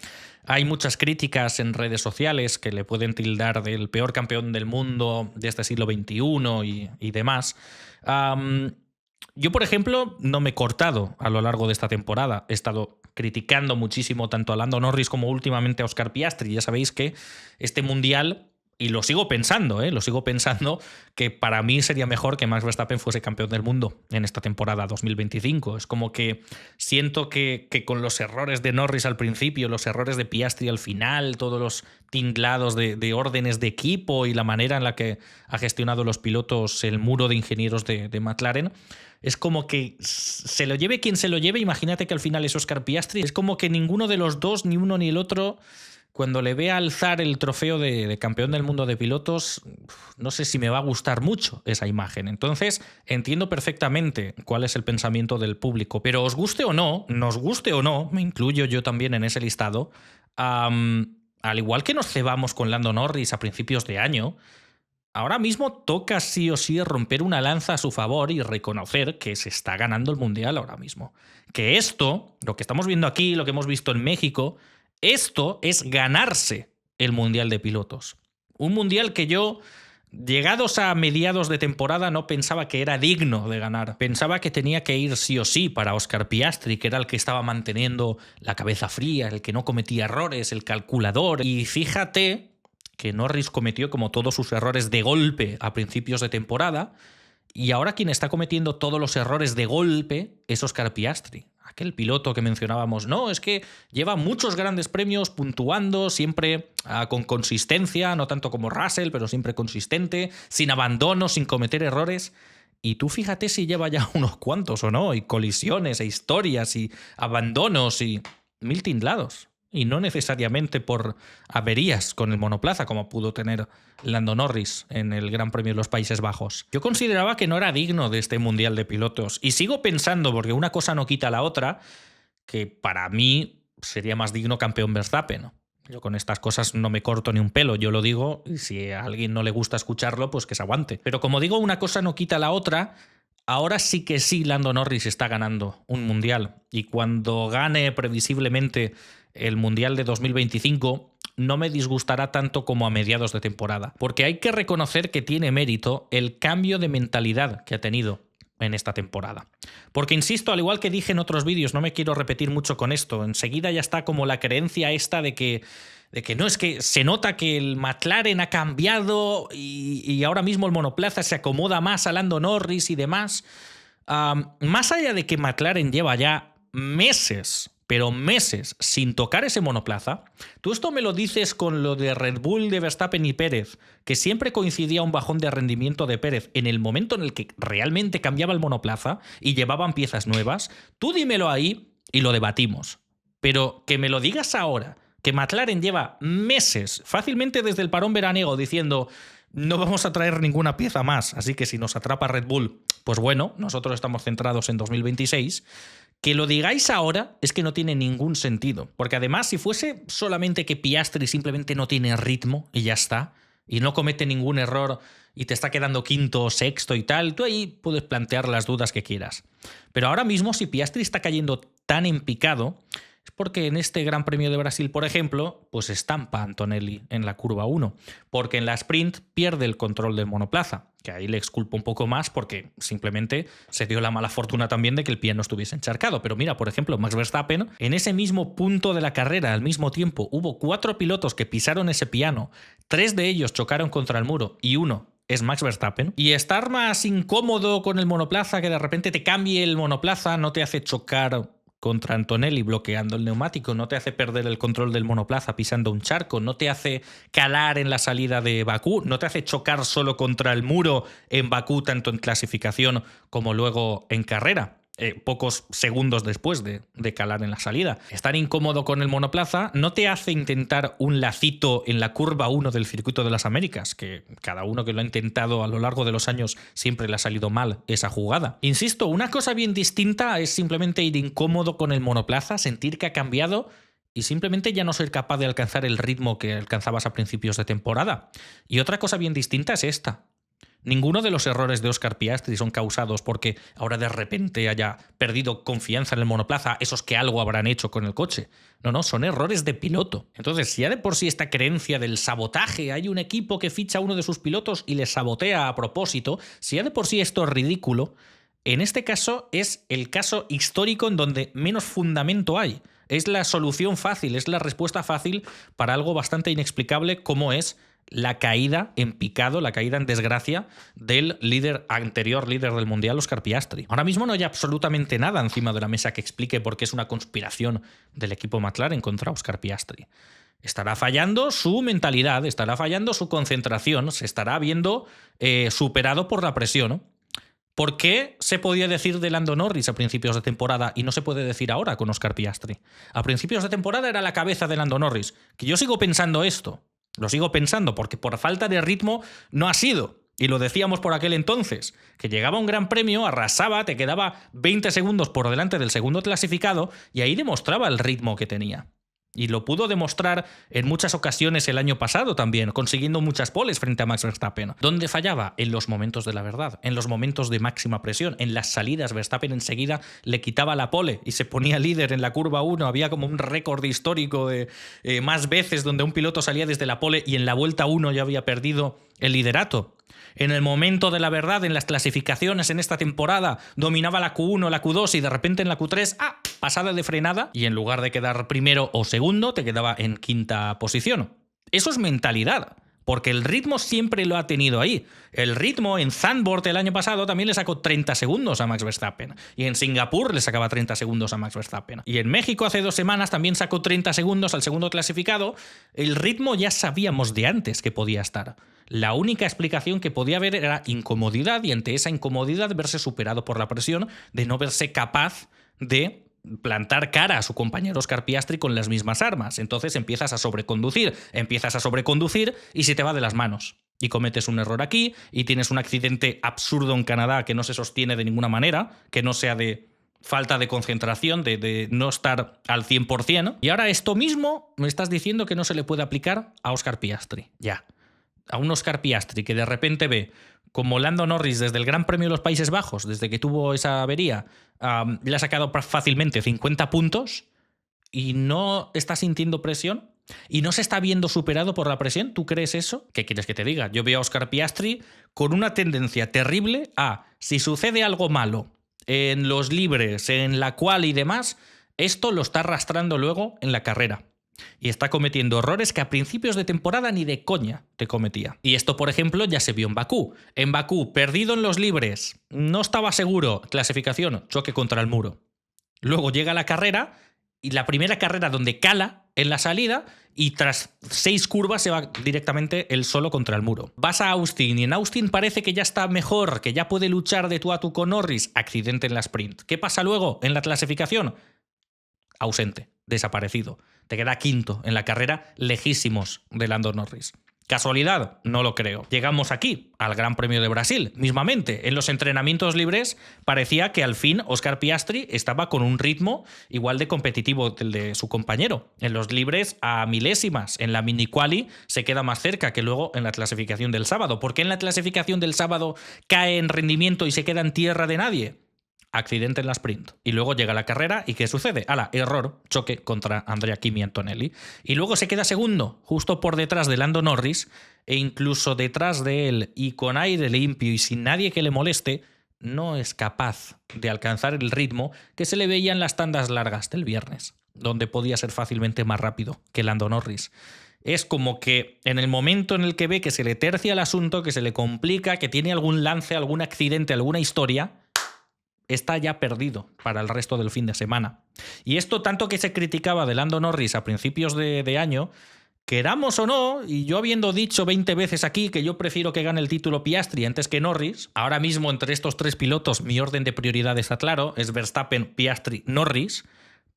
Hay muchas críticas en redes sociales que le pueden tildar del peor campeón del mundo de este siglo XXI y demás. Yo, por ejemplo, no me he cortado a lo largo de esta temporada. He estado criticando muchísimo tanto a Lando Norris como últimamente a Oscar Piastri. Ya sabéis que este mundial, y lo sigo pensando, que para mí sería mejor que Max Verstappen fuese campeón del mundo en esta temporada 2025. Es como que siento que con los errores de Norris al principio, los errores de Piastri al final, todos los tinglados de órdenes de equipo y la manera en la que ha gestionado los pilotos el muro de ingenieros de McLaren, es como que se lo lleve quien se lo lleve. Imagínate que al final es Oscar Piastri. Es como que ninguno de los dos, ni uno ni el otro, cuando le vea alzar el trofeo de campeón del mundo de pilotos, no sé si me va a gustar mucho esa imagen. Entonces, entiendo perfectamente cuál es el pensamiento del público. Pero os guste o no, nos guste o no, me incluyo yo también en ese listado, al igual que nos cebamos con Lando Norris a principios de año, ahora mismo toca sí o sí romper una lanza a su favor y reconocer que se está ganando el Mundial ahora mismo. Que esto, lo que estamos viendo aquí, lo que hemos visto en México, esto es ganarse el Mundial de Pilotos. Un Mundial que yo, llegados a mediados de temporada, no pensaba que era digno de ganar. Pensaba que tenía que ir sí o sí para Oscar Piastri, que era el que estaba manteniendo la cabeza fría, el que no cometía errores, el calculador. Y fíjate que Norris cometió como todos sus errores de golpe a principios de temporada Y ahora quien está cometiendo todos los errores de golpe es Oscar Piastri. Aquel piloto que mencionábamos, no, es que lleva muchos grandes premios puntuando, siempre con consistencia, no tanto como Russell, pero siempre consistente, sin abandono, sin cometer errores. Y tú fíjate si lleva ya unos cuantos o no, y colisiones, e historias, y abandonos, y mil tindlados. Y no necesariamente por averías con el monoplaza, como pudo tener Lando Norris en el Gran Premio de los Países Bajos. Yo consideraba que no era digno de este Mundial de Pilotos. Y sigo pensando, porque una cosa no quita la otra, que para mí sería más digno campeón Verstappen. Yo con estas cosas no me corto ni un pelo, yo lo digo, y si a alguien no le gusta escucharlo, pues que se aguante. Pero como digo, una cosa no quita la otra. Ahora sí que sí, Lando Norris está ganando un Mundial. Y cuando gane previsiblemente el Mundial de 2025, no me disgustará tanto como a mediados de temporada. Porque hay que reconocer que tiene mérito el cambio de mentalidad que ha tenido en esta temporada. Porque insisto, al igual que dije en otros vídeos, no me quiero repetir mucho con esto, enseguida ya está como la creencia esta de que no, es que se nota que el McLaren ha cambiado y ahora mismo el monoplaza se acomoda más a Lando Norris y demás. Más allá de que McLaren lleva ya meses, pero meses, sin tocar ese monoplaza, tú esto me lo dices con lo de Red Bull, de Verstappen y Pérez, que siempre coincidía un bajón de rendimiento de Pérez en el momento en el que realmente cambiaba el monoplaza y llevaban piezas nuevas. Tú dímelo ahí y lo debatimos. Pero que me lo digas ahora, que McLaren lleva meses, fácilmente desde el parón veraniego, diciendo no vamos a traer ninguna pieza más, así que si nos atrapa Red Bull, pues bueno, nosotros estamos centrados en 2026. Que lo digáis ahora es que no tiene ningún sentido. Porque además, si fuese solamente que Piastri simplemente no tiene ritmo y ya está, y no comete ningún error y te está quedando quinto o sexto y tal, tú ahí puedes plantear las dudas que quieras. Pero ahora mismo, si Piastri está cayendo tan en picado, es porque en este Gran Premio de Brasil, por ejemplo, pues estampa a Antonelli en la curva 1. Porque en la sprint pierde el control del monoplaza. Que ahí le exculpo un poco más porque simplemente se dio la mala fortuna también de que el pie no estuviese encharcado. Pero mira, por ejemplo, Max Verstappen, en ese mismo punto de la carrera, al mismo tiempo, hubo 4 pilotos que pisaron ese piano, 3 de ellos chocaron contra el muro y uno es Max Verstappen. Y estar más incómodo con el monoplaza, que de repente te cambie el monoplaza, no te hace chocar contra Antonelli bloqueando el neumático, no te hace perder el control del monoplaza pisando un charco, no te hace calar en la salida de Bakú, no te hace chocar solo contra el muro en Bakú, tanto en clasificación como luego en carrera. Pocos segundos después de calar en la salida. Estar incómodo con el monoplaza no te hace intentar un lacito en la curva 1 del Circuito de las Américas, que cada uno que lo ha intentado a lo largo de los años siempre le ha salido mal esa jugada. Insisto, una cosa bien distinta es simplemente ir incómodo con el monoplaza, sentir que ha cambiado y simplemente ya no ser capaz de alcanzar el ritmo que alcanzabas a principios de temporada. Y otra cosa bien distinta es esta. Ninguno de los errores de Oscar Piastri son causados porque ahora de repente haya perdido confianza en el monoplaza, esos que algo habrán hecho con el coche. No, son errores de piloto. Entonces, si ya de por sí esta creencia del sabotaje, hay un equipo que ficha a uno de sus pilotos y les sabotea a propósito, si ya de por sí esto es ridículo, en este caso es el caso histórico en donde menos fundamento hay. Es la solución fácil, es la respuesta fácil para algo bastante inexplicable como es la caída en picado, la caída en desgracia del anterior líder del Mundial, Oscar Piastri. Ahora mismo no hay absolutamente nada encima de la mesa que explique por qué es una conspiración del equipo McLaren contra Oscar Piastri. Estará fallando su mentalidad, estará fallando su concentración, se estará viendo superado por la presión, ¿no? ¿Por qué se podía decir de Lando Norris a principios de temporada y no se puede decir ahora con Oscar Piastri? A principios de temporada era la cabeza de Lando Norris, que yo sigo pensando esto. Lo sigo pensando porque por falta de ritmo no ha sido. Y lo decíamos por aquel entonces, que llegaba un gran premio, arrasaba, te quedaba 20 segundos por delante del segundo clasificado y ahí demostraba el ritmo que tenía. Y lo pudo demostrar en muchas ocasiones el año pasado también, consiguiendo muchas poles frente a Max Verstappen. ¿Dónde fallaba? En los momentos de la verdad, en los momentos de máxima presión, en las salidas. Verstappen enseguida le quitaba la pole y se ponía líder en la curva 1. Había como un récord histórico de más veces donde un piloto salía desde la pole y en la vuelta 1 ya había perdido el liderato. En el momento de la verdad, en las clasificaciones en esta temporada, dominaba la Q1, la Q2 y de repente en la Q3, pasada de frenada y en lugar de quedar primero o segundo, te quedaba en quinta posición. Eso es mentalidad. Porque el ritmo siempre lo ha tenido ahí. El ritmo en Zandvoort el año pasado también le sacó 30 segundos a Max Verstappen. Y en Singapur le sacaba 30 segundos a Max Verstappen. Y en México hace 2 semanas también sacó 30 segundos al segundo clasificado. El ritmo ya sabíamos de antes que podía estar. La única explicación que podía haber era incomodidad, y ante esa incomodidad verse superado por la presión de no verse capaz de plantar cara a su compañero Oscar Piastri con las mismas armas. Entonces empiezas a sobreconducir y se te va de las manos. Y cometes un error aquí y tienes un accidente absurdo en Canadá que no se sostiene de ninguna manera, que no sea de falta de concentración, de no estar al 100%. Y ahora esto mismo me estás diciendo que no se le puede aplicar a Oscar Piastri. Ya. A un Oscar Piastri que de repente ve como Lando Norris desde el Gran Premio de los Países Bajos, desde que tuvo esa avería, le ha sacado fácilmente 50 puntos y no está sintiendo presión y no se está viendo superado por la presión. ¿Tú crees eso? ¿Qué quieres que te diga? Yo veo a Oscar Piastri con una tendencia terrible a, si sucede algo malo en los libres, en la quali y demás, esto lo está arrastrando luego en la carrera. Y está cometiendo errores que a principios de temporada ni de coña te cometía. Y esto, por ejemplo, ya se vio en Bakú. En Bakú, perdido en los libres, no estaba seguro, clasificación, choque contra el muro. Luego llega la carrera, y la primera carrera donde cala en la salida, y tras 6 curvas se va directamente él solo contra el muro. Vas a Austin, y en Austin parece que ya está mejor, que ya puede luchar de tú a tú con Norris. Accidente en la sprint. ¿Qué pasa luego en la clasificación? Ausente, desaparecido. Te queda quinto en la carrera, lejísimos de Lando Norris. ¿Casualidad? No lo creo. Llegamos aquí, al Gran Premio de Brasil, mismamente. En los entrenamientos libres parecía que al fin Oscar Piastri estaba con un ritmo igual de competitivo del de su compañero. En los libres a milésimas. En la mini quali se queda más cerca que luego en la clasificación del sábado. ¿Por qué en la clasificación del sábado cae en rendimiento y se queda en tierra de nadie? Accidente en la sprint. Y luego llega la carrera y ¿qué sucede? Error, choque contra Andrea Kimi Antonelli. Y luego se queda segundo, justo por detrás de Lando Norris, e incluso detrás de él, y con aire limpio y sin nadie que le moleste, no es capaz de alcanzar el ritmo que se le veía en las tandas largas del viernes, donde podía ser fácilmente más rápido que Lando Norris. Es como que en el momento en el que ve que se le tercia el asunto, que se le complica, que tiene algún lance, algún accidente, alguna historia, está ya perdido para el resto del fin de semana. Y esto tanto que se criticaba de Lando Norris a principios de año, queramos o no, y yo habiendo dicho 20 veces aquí que yo prefiero que gane el título Piastri antes que Norris, ahora mismo entre estos 3 pilotos mi orden de prioridad está claro, es Verstappen, Piastri, Norris,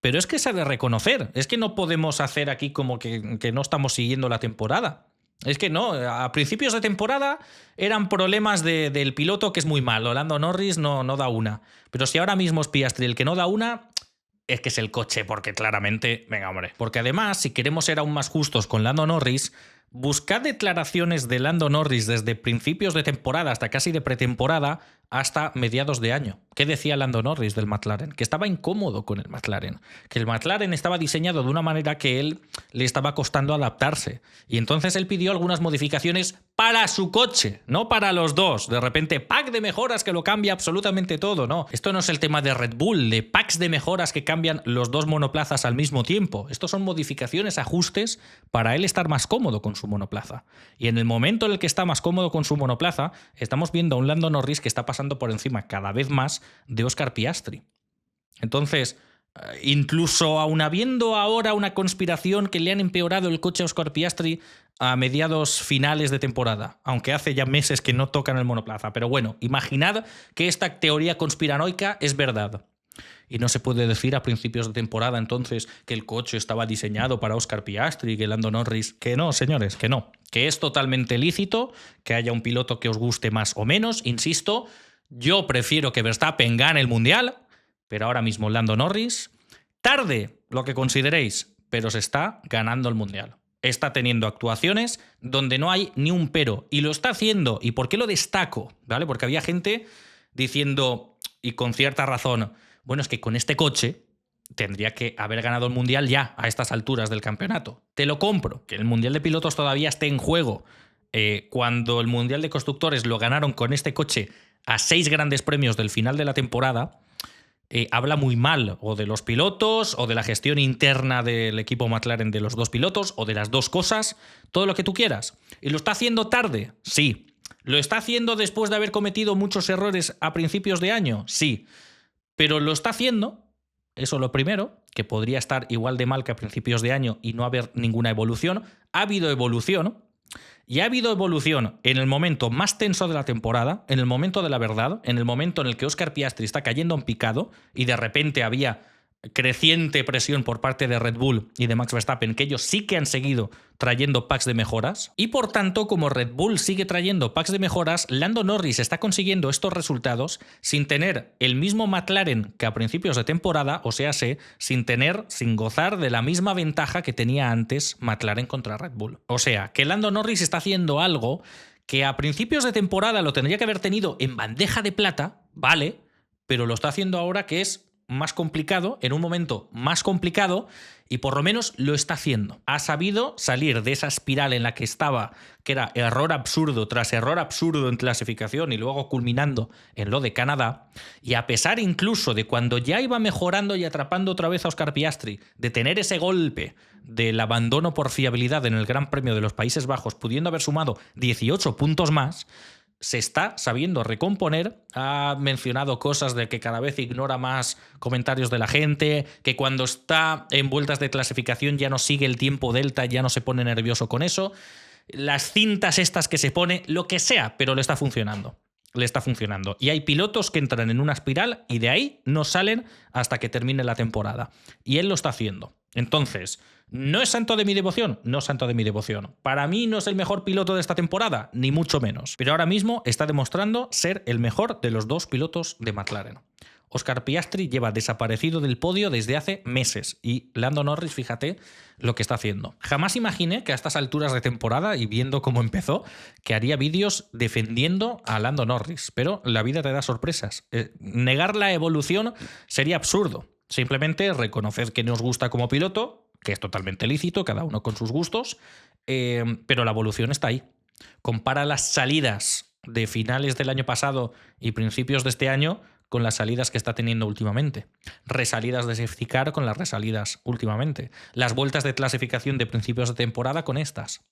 pero es que se ha de reconocer, es que no podemos hacer aquí como que no estamos siguiendo la temporada. Es que no, a principios de temporada eran problemas del piloto que es muy malo. Lando Norris no da una. Pero si ahora mismo es Piastri el que no da una, es que es el coche, porque claramente, venga hombre. Porque además, si queremos ser aún más justos con Lando Norris, buscad declaraciones de Lando Norris desde principios de temporada hasta casi de pretemporada hasta mediados de año. ¿Qué decía Lando Norris del McLaren? Que estaba incómodo con el McLaren. Que el McLaren estaba diseñado de una manera que él le estaba costando adaptarse. Y entonces él pidió algunas modificaciones para su coche, no para los dos. De repente, pack de mejoras que lo cambia absolutamente todo, ¿no? Esto no es el tema de Red Bull, de packs de mejoras que cambian los dos monoplazas al mismo tiempo. Estos son modificaciones, ajustes para él estar más cómodo con su monoplaza. Y en el momento en el que está más cómodo con su monoplaza, estamos viendo a un Lando Norris que está pasando por encima cada vez más de Oscar Piastri. Entonces, incluso aun habiendo ahora una conspiración que le han empeorado el coche a Oscar Piastri a mediados finales de temporada, aunque hace ya meses que no tocan el monoplaza, pero bueno, imaginad que esta teoría conspiranoica es verdad. Y no se puede decir a principios de temporada entonces que el coche estaba diseñado para Oscar Piastri y que Lando Norris... Que no, señores, que no. Que es totalmente lícito que haya un piloto que os guste más o menos. Insisto, yo prefiero que Verstappen gane el Mundial, pero ahora mismo Lando Norris, tarde, lo que consideréis, pero se está ganando el Mundial. Está teniendo actuaciones donde no hay ni un pero. Y lo está haciendo. ¿Y por qué lo destaco? ¿Vale? Porque había gente diciendo, y con cierta razón, bueno, es que con este coche tendría que haber ganado el Mundial ya a estas alturas del campeonato. Te lo compro, que el Mundial de Pilotos todavía esté en juego. Cuando el Mundial de Constructores lo ganaron con este coche a 6 grandes premios del final de la temporada, habla muy mal o de los pilotos o de la gestión interna del equipo McLaren de los dos pilotos o de las dos cosas, todo lo que tú quieras. ¿Y lo está haciendo tarde? Sí. ¿Lo está haciendo después de haber cometido muchos errores a principios de año? Sí. Pero lo está haciendo, eso lo primero, que podría estar igual de mal que a principios de año y no haber ninguna evolución. Ha habido evolución. Y ha habido evolución en el momento más tenso de la temporada, en el momento de la verdad, en el momento en el que Oscar Piastri está cayendo en picado y de repente había creciente presión por parte de Red Bull y de Max Verstappen, que ellos sí que han seguido trayendo packs de mejoras. Y por tanto, como Red Bull sigue trayendo packs de mejoras, Lando Norris está consiguiendo estos resultados sin tener el mismo McLaren que a principios de temporada, o sea, sin gozar de la misma ventaja que tenía antes McLaren contra Red Bull. O sea, que Lando Norris está haciendo algo que a principios de temporada lo tendría que haber tenido en bandeja de plata, vale, pero lo está haciendo ahora, que es más complicado, en un momento más complicado, y por lo menos lo está haciendo. Ha sabido salir de esa espiral en la que estaba, que era error absurdo tras error absurdo en clasificación y luego culminando en lo de Canadá, y a pesar incluso de cuando ya iba mejorando y atrapando otra vez a Oscar Piastri, de tener ese golpe del abandono por fiabilidad en el Gran Premio de los Países Bajos, pudiendo haber sumado 18 puntos más, se está sabiendo recomponer. Ha mencionado cosas de que cada vez ignora más comentarios de la gente, que cuando está en vueltas de clasificación ya no sigue el tiempo delta, ya no se pone nervioso con eso. Las cintas estas que se pone, lo que sea, pero le está funcionando. Le está funcionando. Y hay pilotos que entran en una espiral y de ahí no salen hasta que termine la temporada. Y él lo está haciendo. Entonces, ¿no es santo de mi devoción? No es santo de mi devoción. ¿Para mí no es el mejor piloto de esta temporada? Ni mucho menos. Pero ahora mismo está demostrando ser el mejor de los dos pilotos de McLaren. Oscar Piastri lleva desaparecido del podio desde hace meses y Lando Norris, fíjate lo que está haciendo. Jamás imaginé que a estas alturas de temporada y viendo cómo empezó, que haría vídeos defendiendo a Lando Norris, pero la vida te da sorpresas. Negar la evolución sería absurdo. Simplemente reconoced que no os gusta como piloto, que es totalmente lícito, cada uno con sus gustos, pero la evolución está ahí. Compara las salidas de finales del año pasado y principios de este año con las salidas que está teniendo últimamente. Resalidas de safety car con las resalidas últimamente. Las vueltas de clasificación de principios de temporada con estas.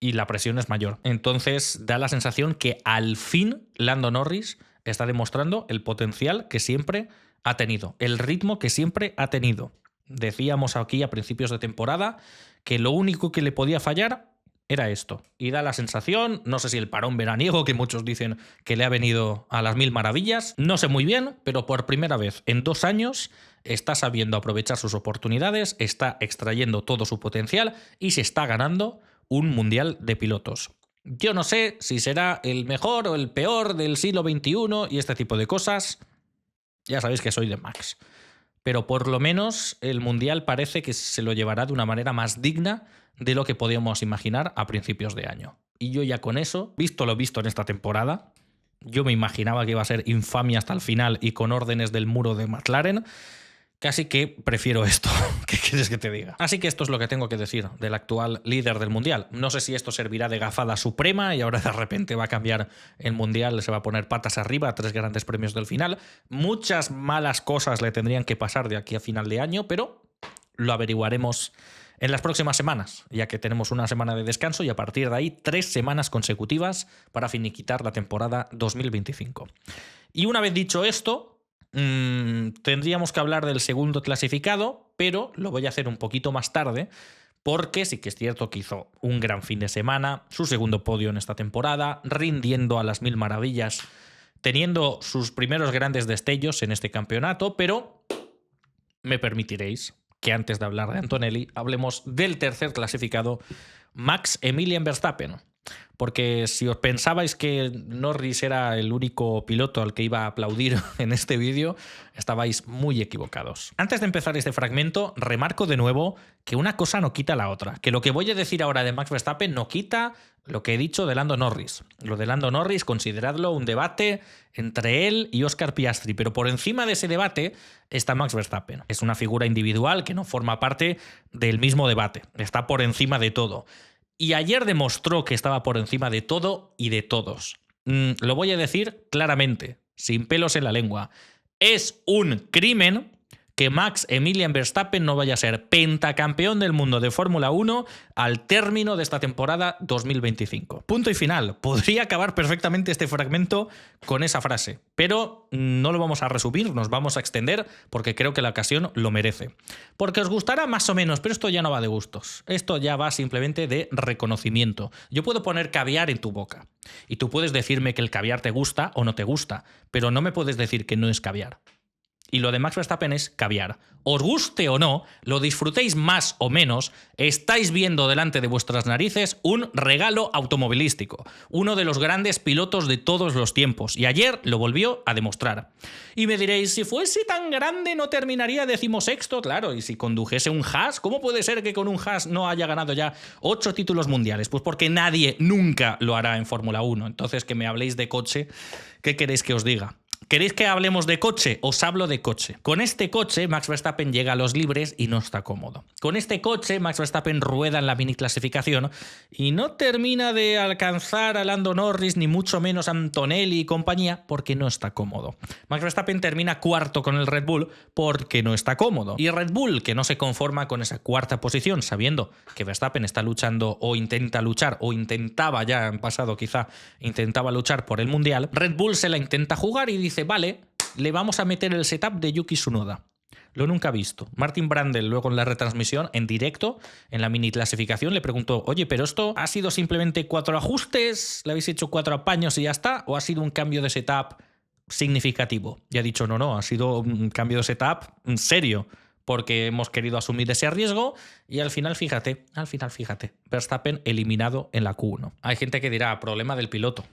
Y la presión es mayor. Entonces da la sensación que al fin Lando Norris está demostrando el potencial que siempre ha tenido, el ritmo que siempre ha tenido. Decíamos aquí a principios de temporada que lo único que le podía fallar era esto. Y da la sensación, no sé si el parón veraniego, que muchos dicen que le ha venido a las mil maravillas, no sé muy bien, pero por primera vez en 2 años está sabiendo aprovechar sus oportunidades, está extrayendo todo su potencial y se está ganando un mundial de pilotos. Yo no sé si será el mejor o el peor del siglo XXI y este tipo de cosas. Ya sabéis que soy de Max. Pero por lo menos el mundial parece que se lo llevará de una manera más digna de lo que podíamos imaginar a principios de año. Y yo ya con eso, visto lo visto en esta temporada, yo me imaginaba que iba a ser infamia hasta el final y con órdenes del muro de McLaren. Casi que prefiero esto. ¿Qué quieres que te diga? Así que esto es lo que tengo que decir del actual líder del Mundial. No sé si esto servirá de gafada suprema y ahora de repente va a cambiar el Mundial, se va a poner patas arriba a 3 grandes premios del final. Muchas malas cosas le tendrían que pasar de aquí a final de año, pero lo averiguaremos en las próximas semanas, ya que tenemos una semana de descanso y a partir de ahí 3 semanas consecutivas para finiquitar la temporada 2025. Y una vez dicho esto, tendríamos que hablar del segundo clasificado, pero lo voy a hacer un poquito más tarde, porque sí que es cierto que hizo un gran fin de semana, su segundo podio en esta temporada, rindiendo a las mil maravillas, teniendo sus primeros grandes destellos en este campeonato, pero me permitiréis que antes de hablar de Antonelli hablemos del tercer clasificado, Max Emilian Verstappen. Porque si os pensabais que Norris era el único piloto al que iba a aplaudir en este vídeo, estabais muy equivocados. Antes de empezar este fragmento, remarco de nuevo que una cosa no quita la otra. Que lo que voy a decir ahora de Max Verstappen no quita lo que he dicho de Lando Norris. Lo de Lando Norris, consideradlo un debate entre él y Oscar Piastri, pero por encima de ese debate está Max Verstappen. Es una figura individual que no forma parte del mismo debate. Está por encima de todo. Y ayer demostró que estaba por encima de todo y de todos. Lo voy a decir claramente, sin pelos en la lengua. Es un crimen que Max Emilian Verstappen no vaya a ser pentacampeón del mundo de Fórmula 1 al término de esta temporada 2025. Punto y final. Podría acabar perfectamente este fragmento con esa frase, pero no lo vamos a resumir, nos vamos a extender porque creo que la ocasión lo merece. Porque os gustará más o menos, pero esto ya no va de gustos. Esto ya va simplemente de reconocimiento. Yo puedo poner caviar en tu boca y tú puedes decirme que el caviar te gusta o no te gusta, pero no me puedes decir que no es caviar. Y lo de Max Verstappen es caviar. Os guste o no, lo disfrutéis más o menos, estáis viendo delante de vuestras narices un regalo automovilístico. Uno de los grandes pilotos de todos los tiempos. Y ayer lo volvió a demostrar. Y me diréis, si fuese tan grande no terminaría 16º, claro. Y si condujese un Haas, ¿cómo puede ser que con un Haas no haya ganado ya 8 títulos mundiales? Pues porque nadie nunca lo hará en Fórmula 1. Entonces, que me habléis de coche, ¿qué queréis que os diga? ¿Queréis que hablemos de coche? Os hablo de coche. Con este coche, Max Verstappen llega a los libres y no está cómodo. Con este coche, Max Verstappen rueda en la mini clasificación y no termina de alcanzar a Lando Norris, ni mucho menos a Antonelli y compañía, porque no está cómodo. Max Verstappen termina cuarto con el Red Bull porque no está cómodo. Y Red Bull, que no se conforma con esa cuarta posición, sabiendo que Verstappen está luchando o intenta luchar, o intentaba ya en pasado quizá, intentaba luchar por el Mundial, Red Bull se la intenta jugar y dice, vale, le vamos a meter el setup de Yuki Tsunoda. Lo nunca visto. Martin Brundle luego en la retransmisión, en directo, en la mini clasificación, le preguntó, oye, ¿pero esto ha sido simplemente 4 ajustes? ¿Le habéis hecho 4 apaños y ya está? ¿O ha sido un cambio de setup significativo? Y ha dicho, no, ha sido un cambio de setup serio, porque hemos querido asumir ese riesgo y al final, fíjate, Verstappen eliminado en la Q1. Hay gente que dirá, problema del piloto.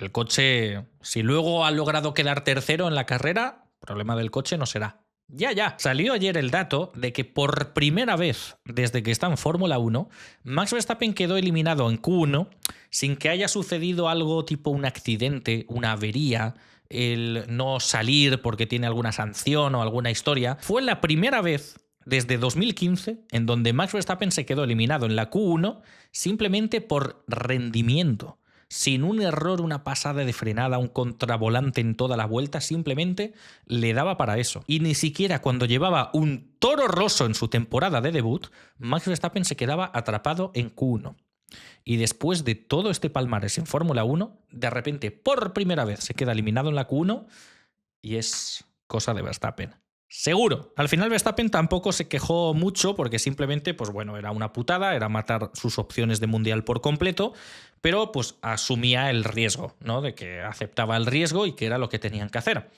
El coche, si luego ha logrado quedar tercero en la carrera, problema del coche no será. Ya. Salió ayer el dato de que por primera vez desde que está en Fórmula 1, Max Verstappen quedó eliminado en Q1 sin que haya sucedido algo tipo un accidente, una avería, el no salir porque tiene alguna sanción o alguna historia. Fue la primera vez desde 2015 en donde Max Verstappen se quedó eliminado en la Q1 simplemente por rendimiento. Sin un error, una pasada de frenada, un contravolante en toda la vuelta, simplemente le daba para eso. Y ni siquiera cuando llevaba un Toro Rosso en su temporada de debut, Max Verstappen se quedaba atrapado en Q1. Y después de todo este palmarés en Fórmula 1, de repente, por primera vez, se queda eliminado en la Q1 y es cosa de Verstappen. Seguro. Al final Verstappen tampoco se quejó mucho porque simplemente, pues bueno, era una putada, era matar sus opciones de mundial por completo, pero pues asumía el riesgo, ¿no? De que aceptaba el riesgo y que era lo que tenían que hacer.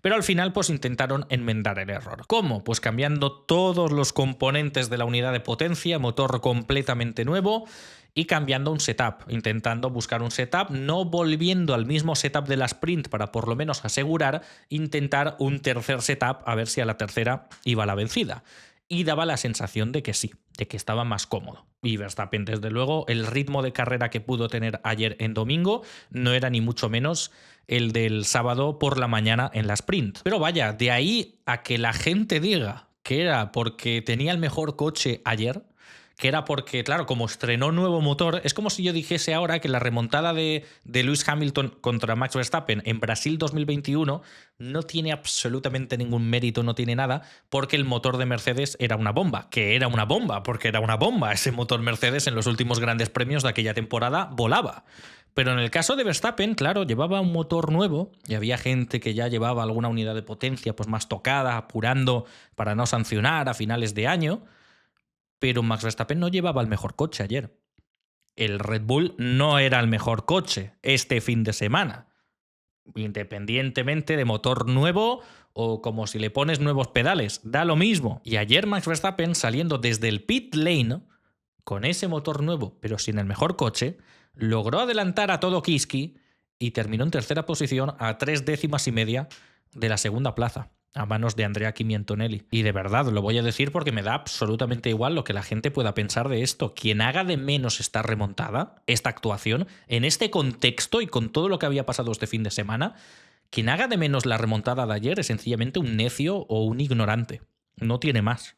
Pero al final pues intentaron enmendar el error. ¿Cómo? Pues cambiando todos los componentes de la unidad de potencia, motor completamente nuevo y cambiando un setup, intentando buscar un setup, no volviendo al mismo setup de la sprint para por lo menos asegurar, intentar un tercer setup a ver si a la tercera iba la vencida. Y daba la sensación de que sí, de que estaba más cómodo. Y Verstappen, desde luego, el ritmo de carrera que pudo tener ayer en domingo no era ni mucho menos el del sábado por la mañana en la sprint. Pero vaya, de ahí a que la gente diga que era porque tenía el mejor coche ayer, que era porque, claro, como estrenó nuevo motor, es como si yo dijese ahora que la remontada de Lewis Hamilton contra Max Verstappen en Brasil 2021 no tiene absolutamente ningún mérito, no tiene nada, porque el motor de Mercedes era una bomba, que era una bomba, porque era una bomba. Ese motor Mercedes en los últimos grandes premios de aquella temporada volaba. Pero en el caso de Verstappen, claro, llevaba un motor nuevo y había gente que ya llevaba alguna unidad de potencia pues más tocada, apurando para no sancionar a finales de año. Pero Max Verstappen no llevaba el mejor coche ayer. El Red Bull no era el mejor coche este fin de semana. Independientemente de motor nuevo o como si le pones nuevos pedales, da lo mismo. Y ayer Max Verstappen saliendo desde el pit lane con ese motor nuevo pero sin el mejor coche, logró adelantar a todo Kiski y terminó en tercera posición a 3 décimas y media de la segunda plaza, a manos de Andrea Kimi Antonelli. Y de verdad, lo voy a decir porque me da absolutamente igual lo que la gente pueda pensar de esto. Quien haga de menos esta remontada, esta actuación, en este contexto y con todo lo que había pasado este fin de semana, quien haga de menos la remontada de ayer es sencillamente un necio o un ignorante. No tiene más.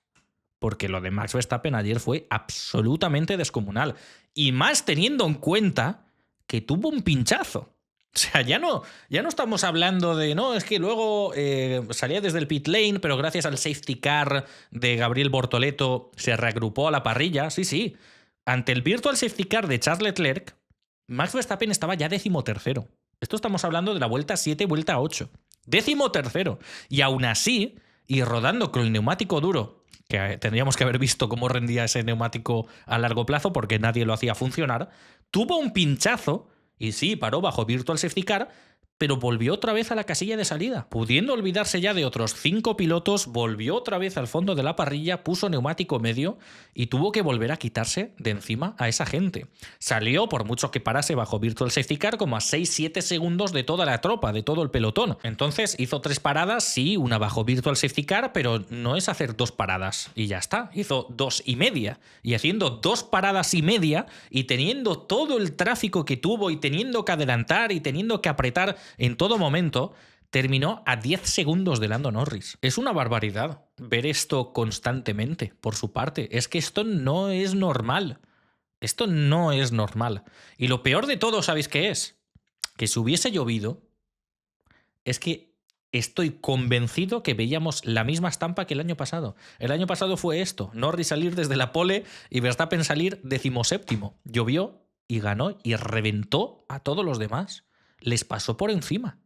Porque lo de Max Verstappen ayer fue absolutamente descomunal. Y más teniendo en cuenta que tuvo un pinchazo. O sea, ya no estamos hablando de, no, es que luego salía desde el pit lane, pero gracias al safety car de Gabriel Bortoleto se reagrupó a la parrilla. Sí, sí. Ante el virtual safety car de Charles Leclerc, Max Verstappen estaba ya 13º. Esto estamos hablando de la vuelta 7, vuelta 8. 13º. Y aún así, y rodando con el neumático duro, que tendríamos que haber visto cómo rendía ese neumático a largo plazo porque nadie lo hacía funcionar, tuvo un pinchazo. Y sí, paró bajo Virtual Safety Car, pero volvió otra vez a la casilla de salida. Pudiendo olvidarse ya de otros 5 pilotos, volvió otra vez al fondo de la parrilla, puso neumático medio y tuvo que volver a quitarse de encima a esa gente. Salió, por mucho que parase bajo Virtual Safety Car, como a 6-7 segundos de toda la tropa, de todo el pelotón. Entonces hizo 3 paradas, sí, una bajo Virtual Safety Car, pero no es hacer 2 paradas y ya está. Hizo 2,5. Y haciendo 2 paradas y media y teniendo todo el tráfico que tuvo y teniendo que adelantar y teniendo que apretar en todo momento, terminó a 10 segundos de Lando Norris. Es una barbaridad ver esto constantemente por su parte. Es que esto no es normal. Esto no es normal. Y lo peor de todo, ¿sabéis qué es? Que si hubiese llovido, es que estoy convencido que veíamos la misma estampa que el año pasado. El año pasado fue esto: Norris salir desde la pole y Verstappen salir 17º. Llovió y ganó y reventó a todos los demás. Les pasó por encima.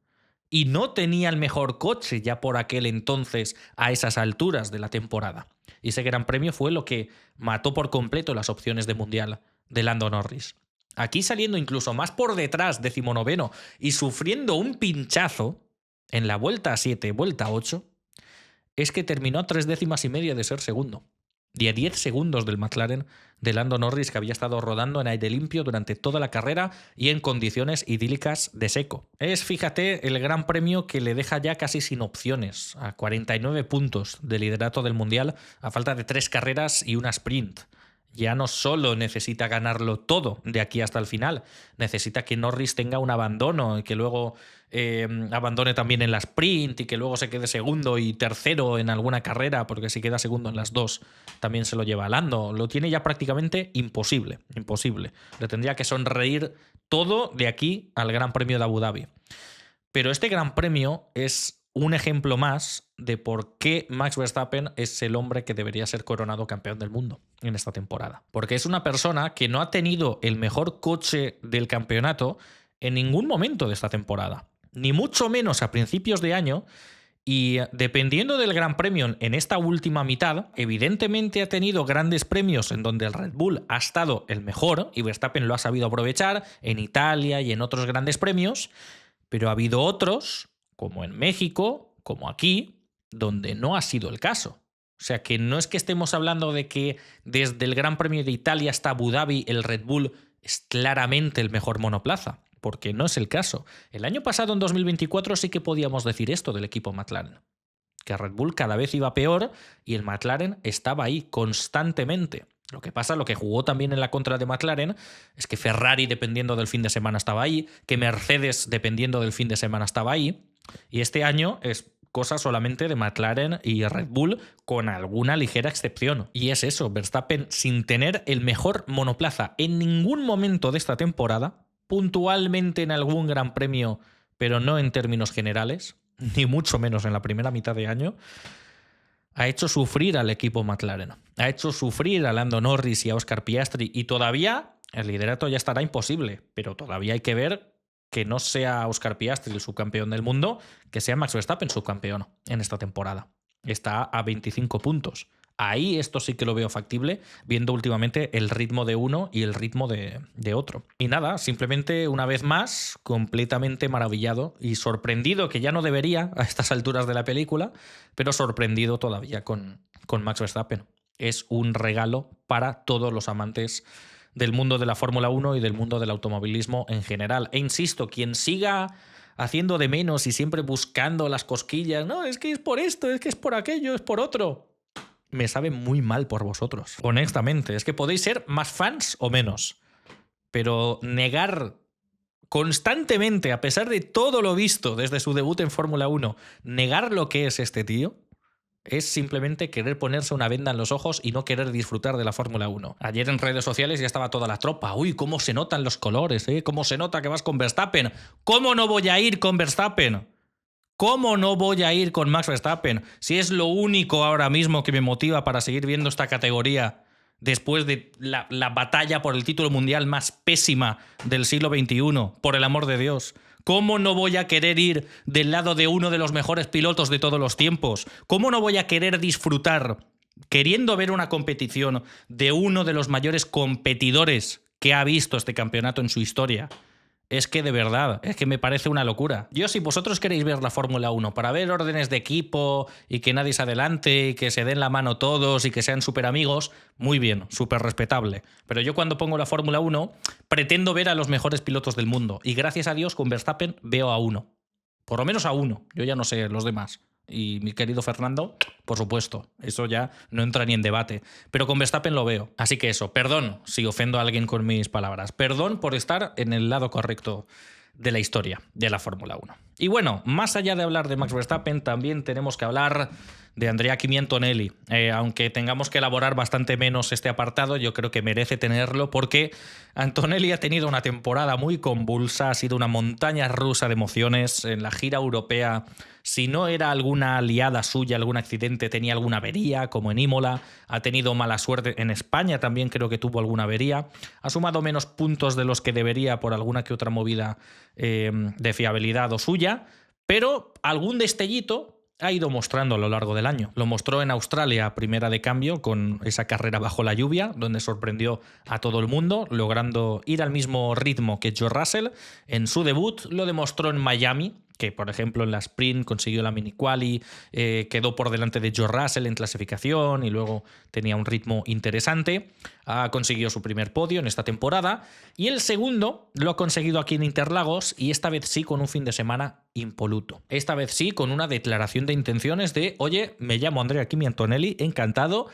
Y no tenía el mejor coche ya por aquel entonces a esas alturas de la temporada. Y ese gran premio fue lo que mató por completo las opciones de mundial de Lando Norris. Aquí saliendo incluso más por detrás, 19º, y sufriendo un pinchazo en la vuelta 7, vuelta 8, es que terminó a 3,5 décimas de ser segundo. Y a 10 segundos del McLaren de Lando Norris, que había estado rodando en aire limpio durante toda la carrera y en condiciones idílicas de seco. Es, fíjate, el gran premio que le deja ya casi sin opciones, a 49 puntos de liderato del Mundial, a falta de 3 carreras y una sprint. Ya no solo necesita ganarlo todo de aquí hasta el final, necesita que Norris tenga un abandono y que luego abandone también en la sprint y que luego se quede segundo y tercero en alguna carrera, porque si queda segundo en las 2 también se lo lleva a Lando. Lo tiene ya prácticamente imposible, imposible. Le tendría que sonreír todo de aquí al Gran Premio de Abu Dhabi. Pero este Gran Premio es un ejemplo más de por qué Max Verstappen es el hombre que debería ser coronado campeón del mundo en esta temporada. Porque es una persona que no ha tenido el mejor coche del campeonato en ningún momento de esta temporada, ni mucho menos a principios de año. Y dependiendo del Gran Premio en esta última mitad, evidentemente ha tenido grandes premios en donde el Red Bull ha estado el mejor y Verstappen lo ha sabido aprovechar, en Italia y en otros grandes premios, pero ha habido otros, como en México, como aquí, donde no ha sido el caso. O sea, que no es que estemos hablando de que desde el Gran Premio de Italia hasta Abu Dhabi el Red Bull es claramente el mejor monoplaza, porque no es el caso. El año pasado, en 2024, sí que podíamos decir esto del equipo McLaren, que Red Bull cada vez iba peor y el McLaren estaba ahí constantemente. Lo que pasa, lo que jugó también en la contra de McLaren, es que Ferrari, dependiendo del fin de semana, estaba ahí, que Mercedes, dependiendo del fin de semana, estaba ahí, y este año es cosa solamente de McLaren y Red Bull, con alguna ligera excepción. Y es eso, Verstappen, sin tener el mejor monoplaza en ningún momento de esta temporada, puntualmente en algún gran premio, pero no en términos generales, ni mucho menos en la primera mitad de año, ha hecho sufrir al equipo McLaren. Ha hecho sufrir a Lando Norris y a Oscar Piastri, y todavía el liderato ya estará imposible, pero todavía hay que ver que no sea Oscar Piastri el subcampeón del mundo, que sea Max Verstappen subcampeón en esta temporada. Está a 25 puntos. Ahí esto sí que lo veo factible, viendo últimamente el ritmo de uno y el ritmo de otro. Y nada, simplemente una vez más, completamente maravillado y sorprendido, que ya no debería a estas alturas de la película, pero sorprendido todavía con Max Verstappen. Es un regalo para todos los amantes del mundo de la Fórmula 1 y del mundo del automovilismo en general. E insisto, quien siga haciendo de menos y siempre buscando las cosquillas, no, es que es por esto, es que es por aquello, es por otro, me sabe muy mal por vosotros. Honestamente, es que podéis ser más fans o menos, pero negar constantemente, a pesar de todo lo visto desde su debut en Fórmula 1, negar lo que es este tío, Es simplemente querer ponerse una venda en los ojos y no querer disfrutar de la Fórmula 1. Ayer en redes sociales ya estaba toda la tropa. Uy, cómo se notan los colores, ¿eh? Cómo se nota que vas con Verstappen. ¿Cómo no voy a ir con Verstappen? ¿Cómo no voy a ir con Max Verstappen? Si es lo único ahora mismo que me motiva para seguir viendo esta categoría después de la batalla por el título mundial más pésima del siglo XXI, por el amor de Dios. ¿Cómo no voy a querer ir del lado de uno de los mejores pilotos de todos los tiempos? ¿Cómo no voy a querer disfrutar, queriendo ver una competición de uno de los mayores competidores que ha visto este campeonato en su historia? Es que de verdad, es que me parece una locura. Yo, si vosotros queréis ver la Fórmula 1 para ver órdenes de equipo y que nadie se adelante y que se den la mano todos y que sean súper amigos, muy bien, súper respetable. Pero yo cuando pongo la Fórmula 1 pretendo ver a los mejores pilotos del mundo y gracias a Dios con Verstappen veo a uno. Por lo menos a uno. Yo ya no sé los demás. Y mi querido Fernando, por supuesto, eso ya no entra ni en debate. Pero con Verstappen lo veo. Así que eso, perdón si ofendo a alguien con mis palabras. Perdón por estar en el lado correcto de la historia de la Fórmula 1. Y bueno, más allá de hablar de Max Verstappen, también tenemos que hablar de Andrea Kimi Antonelli. Aunque tengamos que elaborar bastante menos este apartado, yo creo que merece tenerlo porque Antonelli ha tenido una temporada muy convulsa, ha sido una montaña rusa de emociones en la gira europea. Si no era alguna liada suya, algún accidente, tenía alguna avería, como en Imola. Ha tenido mala suerte en España, también creo que tuvo alguna avería. Ha sumado menos puntos de los que debería por alguna que otra movida de fiabilidad o suya, pero algún destellito ha ido mostrando a lo largo del año. Lo mostró en Australia, primera de cambio, con esa carrera bajo la lluvia, donde sorprendió a todo el mundo, logrando ir al mismo ritmo que George Russell. En su debut lo demostró en Miami, que por ejemplo en la sprint consiguió la mini quali, quedó por delante de George Russell en clasificación y luego tenía un ritmo interesante. Consiguió su primer podio en esta temporada y el segundo lo ha conseguido aquí en Interlagos y esta vez sí con un fin de semana impoluto. Esta vez sí con una declaración de intenciones de oye, me llamo Andrea Kimi Antonelli, encantado,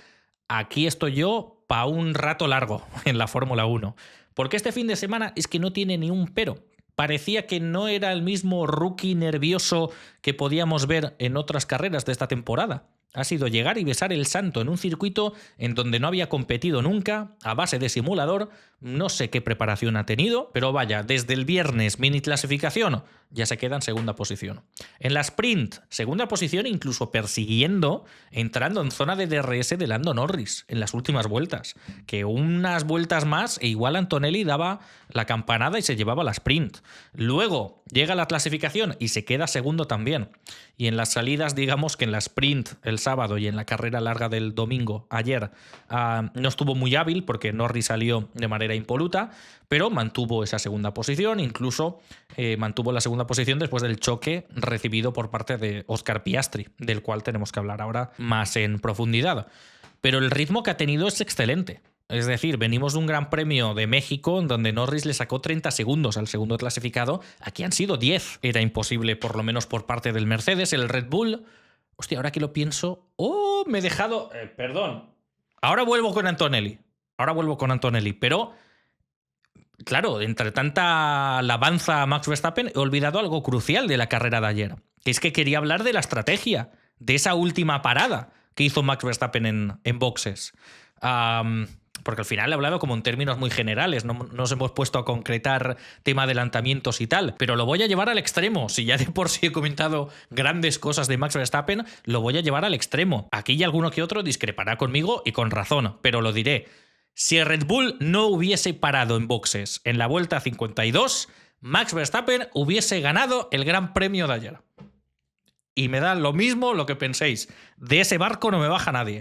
aquí estoy yo para un rato largo en la Fórmula 1. Porque este fin de semana es que no tiene ni un pero. Parecía que no era el mismo rookie nervioso que podíamos ver en otras carreras de esta temporada. Ha sido llegar y besar el santo en un circuito en donde no había competido nunca, a base de simulador. No sé qué preparación ha tenido, pero vaya, desde el viernes mini clasificación ya se queda en segunda posición. En la sprint, segunda posición, incluso persiguiendo, entrando en zona de DRS de Lando Norris en las últimas vueltas. Que unas vueltas más e igual Antonelli daba la campanada y se llevaba la sprint. Luego llega la clasificación y se queda segundo también. Y en las salidas, digamos que en la sprint el sábado y en la carrera larga del domingo, ayer, no estuvo muy hábil porque Norris salió de manera impoluta, pero mantuvo esa segunda posición, incluso mantuvo la segunda posición después del choque recibido por parte de Oscar Piastri, del cual tenemos que hablar ahora más en profundidad. Pero el ritmo que ha tenido es excelente. Es decir, venimos de un Gran Premio de México en donde Norris le sacó 30 segundos al segundo clasificado. Aquí han sido 10. Era imposible, por lo menos por parte del Mercedes. El Red Bull... Hostia, ahora que lo pienso... ¡Oh! Me he dejado... perdón. Ahora vuelvo con Antonelli. Pero... Claro, entre tanta alabanza a Max Verstappen he olvidado algo crucial de la carrera de ayer. Que es que quería hablar de la estrategia. De esa última parada que hizo Max Verstappen en boxes. Porque al final he hablado como en términos muy generales, no nos hemos puesto a concretar tema adelantamientos y tal, pero lo voy a llevar al extremo. Si ya de por sí he comentado grandes cosas de Max Verstappen, lo voy a llevar al extremo. Aquí y alguno que otro discrepará conmigo y con razón, pero lo diré. Si Red Bull no hubiese parado en boxes en la vuelta 52, Max Verstappen hubiese ganado el Gran Premio de ayer. Y me da lo mismo lo que penséis. De ese barco no me baja nadie.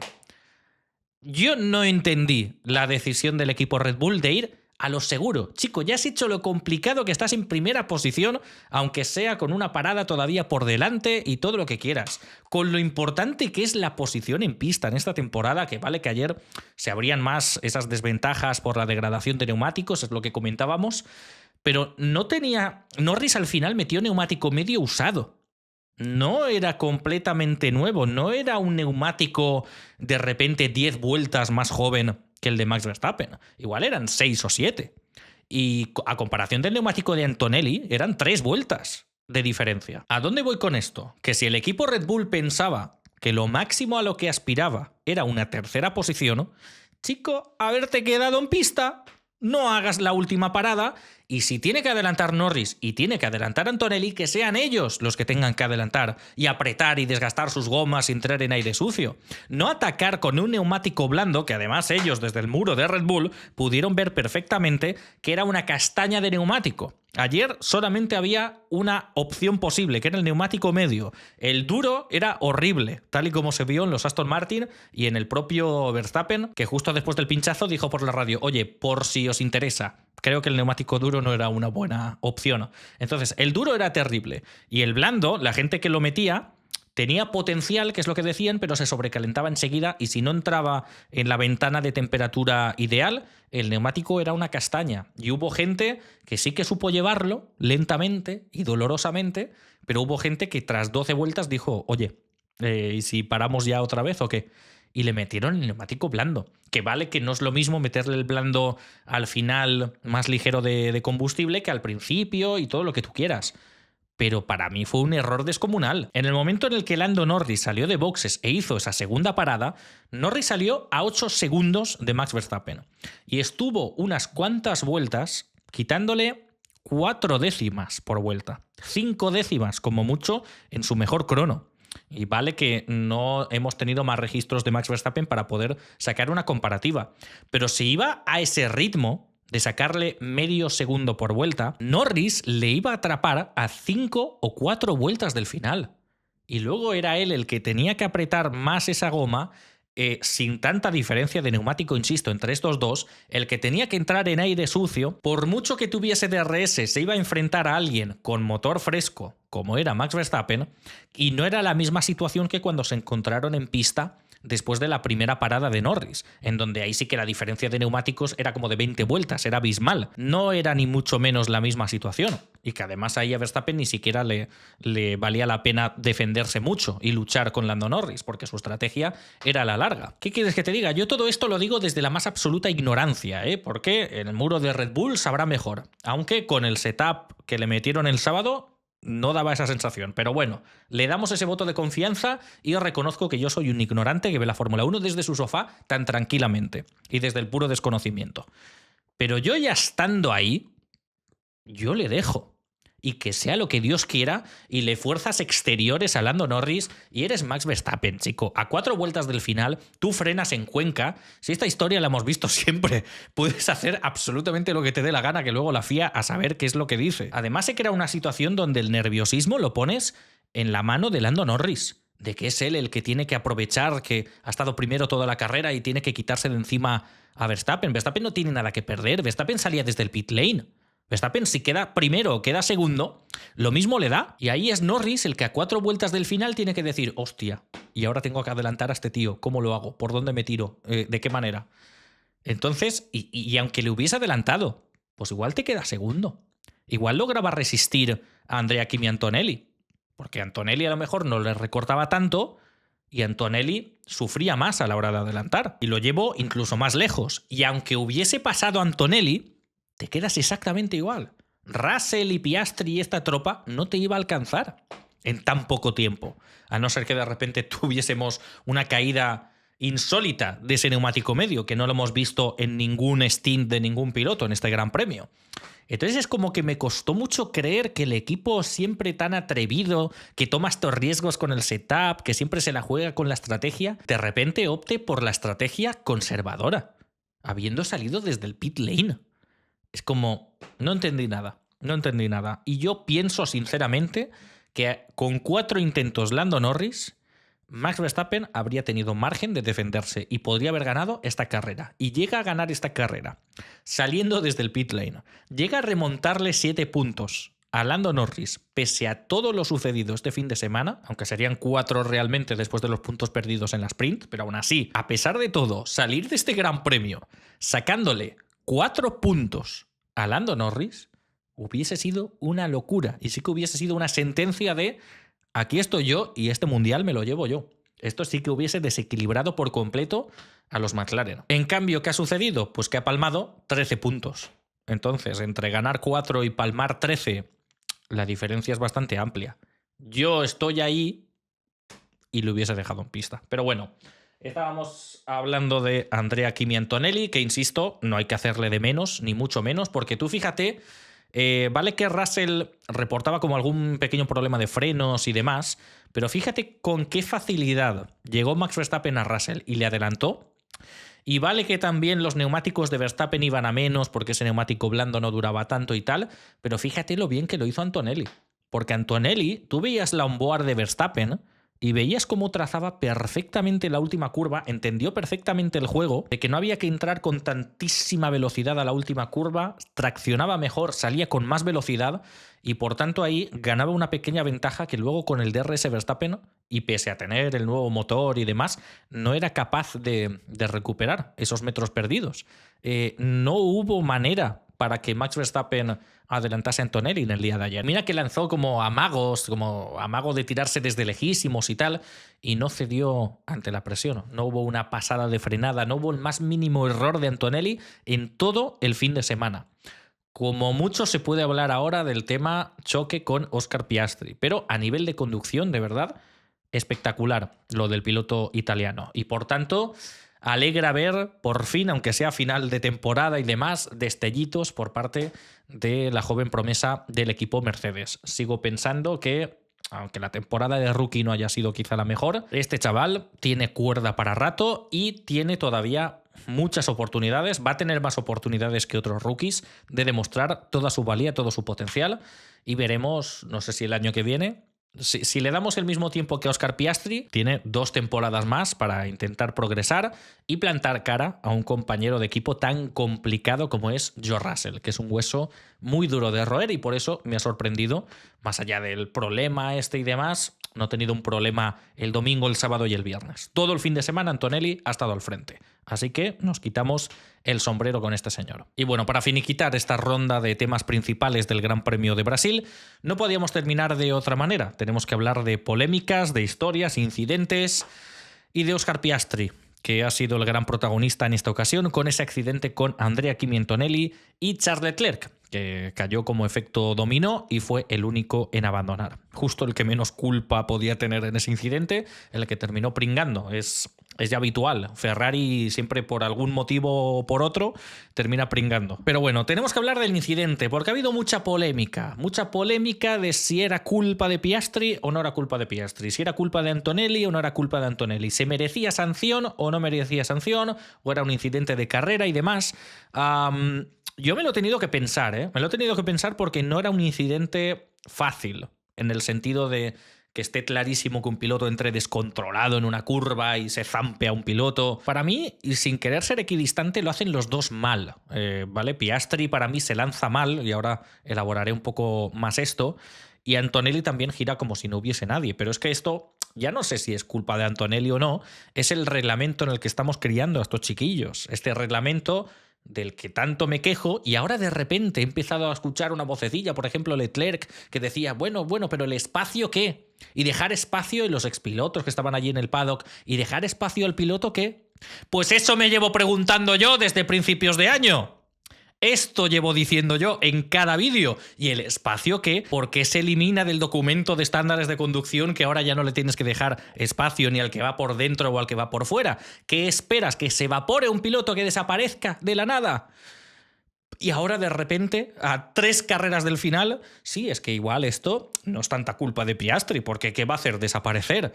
Yo no entendí la decisión del equipo Red Bull de ir a lo seguro. Chico, ya has hecho lo complicado que estás en primera posición, aunque sea con una parada todavía por delante y todo lo que quieras. Con lo importante que es la posición en pista en esta temporada, que vale que ayer se abrían más esas desventajas por la degradación de neumáticos, es lo que comentábamos, pero no tenía... Norris al final metió neumático medio usado. No era completamente nuevo, no era un neumático de repente 10 vueltas más joven que el de Max Verstappen. Igual eran 6 o 7. Y a comparación del neumático de Antonelli, eran 3 vueltas de diferencia. ¿A dónde voy con esto? Que si el equipo Red Bull pensaba que lo máximo a lo que aspiraba era una tercera posición, chico, haberte quedado en pista, no hagas la última parada, y si tiene que adelantar Norris y tiene que adelantar Antonelli, que sean ellos los que tengan que adelantar y apretar y desgastar sus gomas sin entrar en aire sucio. No atacar con un neumático blando, que además ellos desde el muro de Red Bull pudieron ver perfectamente que era una castaña de neumático. Ayer solamente había una opción posible, que era el neumático medio. El duro era horrible, tal y como se vio en los Aston Martin y en el propio Verstappen, que justo después del pinchazo dijo por la radio: oye, por si os interesa, creo que el neumático duro no era una buena opción. Entonces, el duro era terrible. Y el blando, la gente que lo metía, tenía potencial, que es lo que decían, pero se sobrecalentaba enseguida y si no entraba en la ventana de temperatura ideal, el neumático era una castaña. Y hubo gente que sí que supo llevarlo lentamente y dolorosamente, pero hubo gente que tras 12 vueltas dijo: oye, ¿y si paramos ya otra vez o qué? Y le metieron el neumático blando. Que vale que no es lo mismo meterle el blando al final más ligero de combustible que al principio y todo lo que tú quieras. Pero para mí fue un error descomunal. En el momento en el que Lando Norris salió de boxes e hizo esa segunda parada, Norris salió a 8 segundos de Max Verstappen. Y estuvo unas cuantas vueltas quitándole 4 décimas por vuelta. 5 décimas como mucho en su mejor crono. Y vale que no hemos tenido más registros de Max Verstappen para poder sacar una comparativa. Pero si iba a ese ritmo de sacarle medio segundo por vuelta, Norris le iba a atrapar a 5 o 4 vueltas del final. Y luego era él el que tenía que apretar más esa goma, sin tanta diferencia de neumático, insisto, entre estos dos, el que tenía que entrar en aire sucio, por mucho que tuviese DRS, se iba a enfrentar a alguien con motor fresco, como era Max Verstappen, y no era la misma situación que cuando se encontraron en pista después de la primera parada de Norris, en donde ahí sí que la diferencia de neumáticos era como de 20 vueltas, era abismal. No era ni mucho menos la misma situación. Y que además ahí a Verstappen ni siquiera le valía la pena defenderse mucho y luchar con Lando Norris, porque su estrategia era a la larga. ¿Qué quieres que te diga? Yo todo esto lo digo desde la más absoluta ignorancia, porque en el muro de Red Bull sabrá mejor. Aunque con el setup que le metieron el sábado no daba esa sensación. Pero bueno, le damos ese voto de confianza y os reconozco que yo soy un ignorante que ve la Fórmula 1 desde su sofá tan tranquilamente y desde el puro desconocimiento. Pero yo ya estando ahí, yo le dejo. Y que sea lo que Dios quiera y le fuerzas exteriores a Lando Norris y eres Max Verstappen, chico. A 4 vueltas del final, tú frenas en Cuenca. Si esta historia la hemos visto siempre, puedes hacer absolutamente lo que te dé la gana, que luego la FIA a saber qué es lo que dice. Además se crea una situación donde el nerviosismo lo pones en la mano de Lando Norris, de que es él el que tiene que aprovechar que ha estado primero toda la carrera y tiene que quitarse de encima a Verstappen. Verstappen no tiene nada que perder. Verstappen salía desde el pit lane. Verstappen, si queda primero o queda segundo, lo mismo le da. Y ahí es Norris el que a 4 vueltas del final tiene que decir: hostia, y ahora tengo que adelantar a este tío. ¿Cómo lo hago? ¿Por dónde me tiro? ¿De qué manera? Entonces, y aunque le hubiese adelantado, pues igual te queda segundo. Igual lograba resistir a Andrea Kimi y Antonelli. Porque Antonelli a lo mejor no le recortaba tanto y Antonelli sufría más a la hora de adelantar. Y lo llevó incluso más lejos. Y aunque hubiese pasado Antonelli, te quedas exactamente igual. Russell y Piastri y esta tropa no te iba a alcanzar en tan poco tiempo. A no ser que de repente tuviésemos una caída insólita de ese neumático medio, que no lo hemos visto en ningún stint de ningún piloto en este Gran Premio. Entonces es como que me costó mucho creer que el equipo siempre tan atrevido, que toma estos riesgos con el setup, que siempre se la juega con la estrategia, de repente opte por la estrategia conservadora, habiendo salido desde el pit lane. Es como, no entendí nada. Y yo pienso sinceramente que con 4 intentos Lando Norris, Max Verstappen habría tenido margen de defenderse y podría haber ganado esta carrera. Y llega a ganar esta carrera, saliendo desde el pit lane. Llega a remontarle 7 puntos a Lando Norris, pese a todo lo sucedido este fin de semana, aunque serían 4 realmente después de los puntos perdidos en la sprint, pero aún así, a pesar de todo, salir de este Gran Premio sacándole 4 puntos a Lando Norris hubiese sido una locura. Y sí que hubiese sido una sentencia de: aquí estoy yo y este mundial me lo llevo yo. Esto sí que hubiese desequilibrado por completo a los McLaren. En cambio, ¿qué ha sucedido? Pues que ha palmado 13 puntos. Entonces, entre ganar 4 y palmar 13, la diferencia es bastante amplia. Yo estoy ahí y lo hubiese dejado en pista. Pero bueno, estábamos hablando de Andrea Kimi Antonelli, que insisto, no hay que hacerle de menos, ni mucho menos, porque tú fíjate, vale que Russell reportaba como algún pequeño problema de frenos y demás, pero fíjate con qué facilidad llegó Max Verstappen a Russell y le adelantó. Y vale que también los neumáticos de Verstappen iban a menos porque ese neumático blando no duraba tanto y tal, pero fíjate lo bien que lo hizo Antonelli. Porque Antonelli, tú veías la onboard de Verstappen y veías cómo trazaba perfectamente la última curva, entendió perfectamente el juego, de que no había que entrar con tantísima velocidad a la última curva, traccionaba mejor, salía con más velocidad y por tanto ahí ganaba una pequeña ventaja que luego con el DRS Verstappen, y pese a tener el nuevo motor y demás, no era capaz de recuperar esos metros perdidos. No hubo manera para que Max Verstappen adelantase a Antonelli en el día de ayer. Mira que lanzó como amagos, como amago de tirarse desde lejísimos y tal, y no cedió ante la presión. No hubo una pasada de frenada, no hubo el más mínimo error de Antonelli en todo el fin de semana. Como mucho se puede hablar ahora del tema choque con Oscar Piastri, pero a nivel de conducción, de verdad, espectacular lo del piloto italiano. Y por tanto, alegra ver, por fin, aunque sea final de temporada y demás, destellitos por parte de la joven promesa del equipo Mercedes. Sigo pensando que, aunque la temporada de rookie no haya sido quizá la mejor, este chaval tiene cuerda para rato y tiene todavía muchas oportunidades, va a tener más oportunidades que otros rookies de demostrar toda su valía, todo su potencial, y veremos, no sé si el año que viene. Si le damos el mismo tiempo que a Oscar Piastri, tiene 2 temporadas más para intentar progresar y plantar cara a un compañero de equipo tan complicado como es George Russell, que es un hueso muy duro de roer y por eso me ha sorprendido, más allá del problema y demás, no ha tenido un problema el domingo, el sábado y el viernes. Todo el fin de semana Antonelli ha estado al frente. Así que nos quitamos el sombrero con este señor. Y bueno, para finiquitar esta ronda de temas principales del Gran Premio de Brasil, no podíamos terminar de otra manera. Tenemos que hablar de polémicas, de historias, incidentes y de Oscar Piastri, que ha sido el gran protagonista en esta ocasión con ese accidente con Andrea Kimi Antonelli y Charles Leclerc, que cayó como efecto dominó y fue el único en abandonar. Justo el que menos culpa podía tener en ese incidente, el que terminó pringando. Es ya habitual. Ferrari siempre por algún motivo o por otro termina pringando. Pero bueno, tenemos que hablar del incidente porque ha habido mucha polémica de si era culpa de Piastri o no era culpa de Piastri, si era culpa de Antonelli o no era culpa de Antonelli, se merecía sanción o no merecía sanción, o era un incidente de carrera y demás. Yo me lo he tenido que pensar, me lo he tenido que pensar porque no era un incidente fácil, en el sentido de que esté clarísimo que un piloto entre descontrolado en una curva y se zampe a un piloto. Para mí, y sin querer ser equidistante, lo hacen los dos mal, ¿vale? Piastri para mí se lanza mal, y ahora elaboraré un poco más esto, y Antonelli también gira como si no hubiese nadie, pero es que esto ya no sé si es culpa de Antonelli o no, es el reglamento en el que estamos criando a estos chiquillos. Este reglamento del que tanto me quejo, y ahora de repente he empezado a escuchar una vocecilla, por ejemplo Leclerc, que decía, bueno, pero ¿el espacio qué? Y dejar espacio, y los expilotos que estaban allí en el paddock, y dejar espacio al piloto ¿qué? Pues eso me llevo preguntando yo desde principios de año. Esto llevo diciendo yo en cada vídeo. ¿Y el espacio qué? ¿Por qué se elimina del documento de estándares de conducción que ahora ya no le tienes que dejar espacio ni al que va por dentro o al que va por fuera? ¿Qué esperas? ¿Que se evapore un piloto, que desaparezca de la nada? Y ahora de repente, a 3 carreras del final, sí, es que igual esto no es tanta culpa de Piastri, porque ¿qué va a hacer? ¿Desaparecer?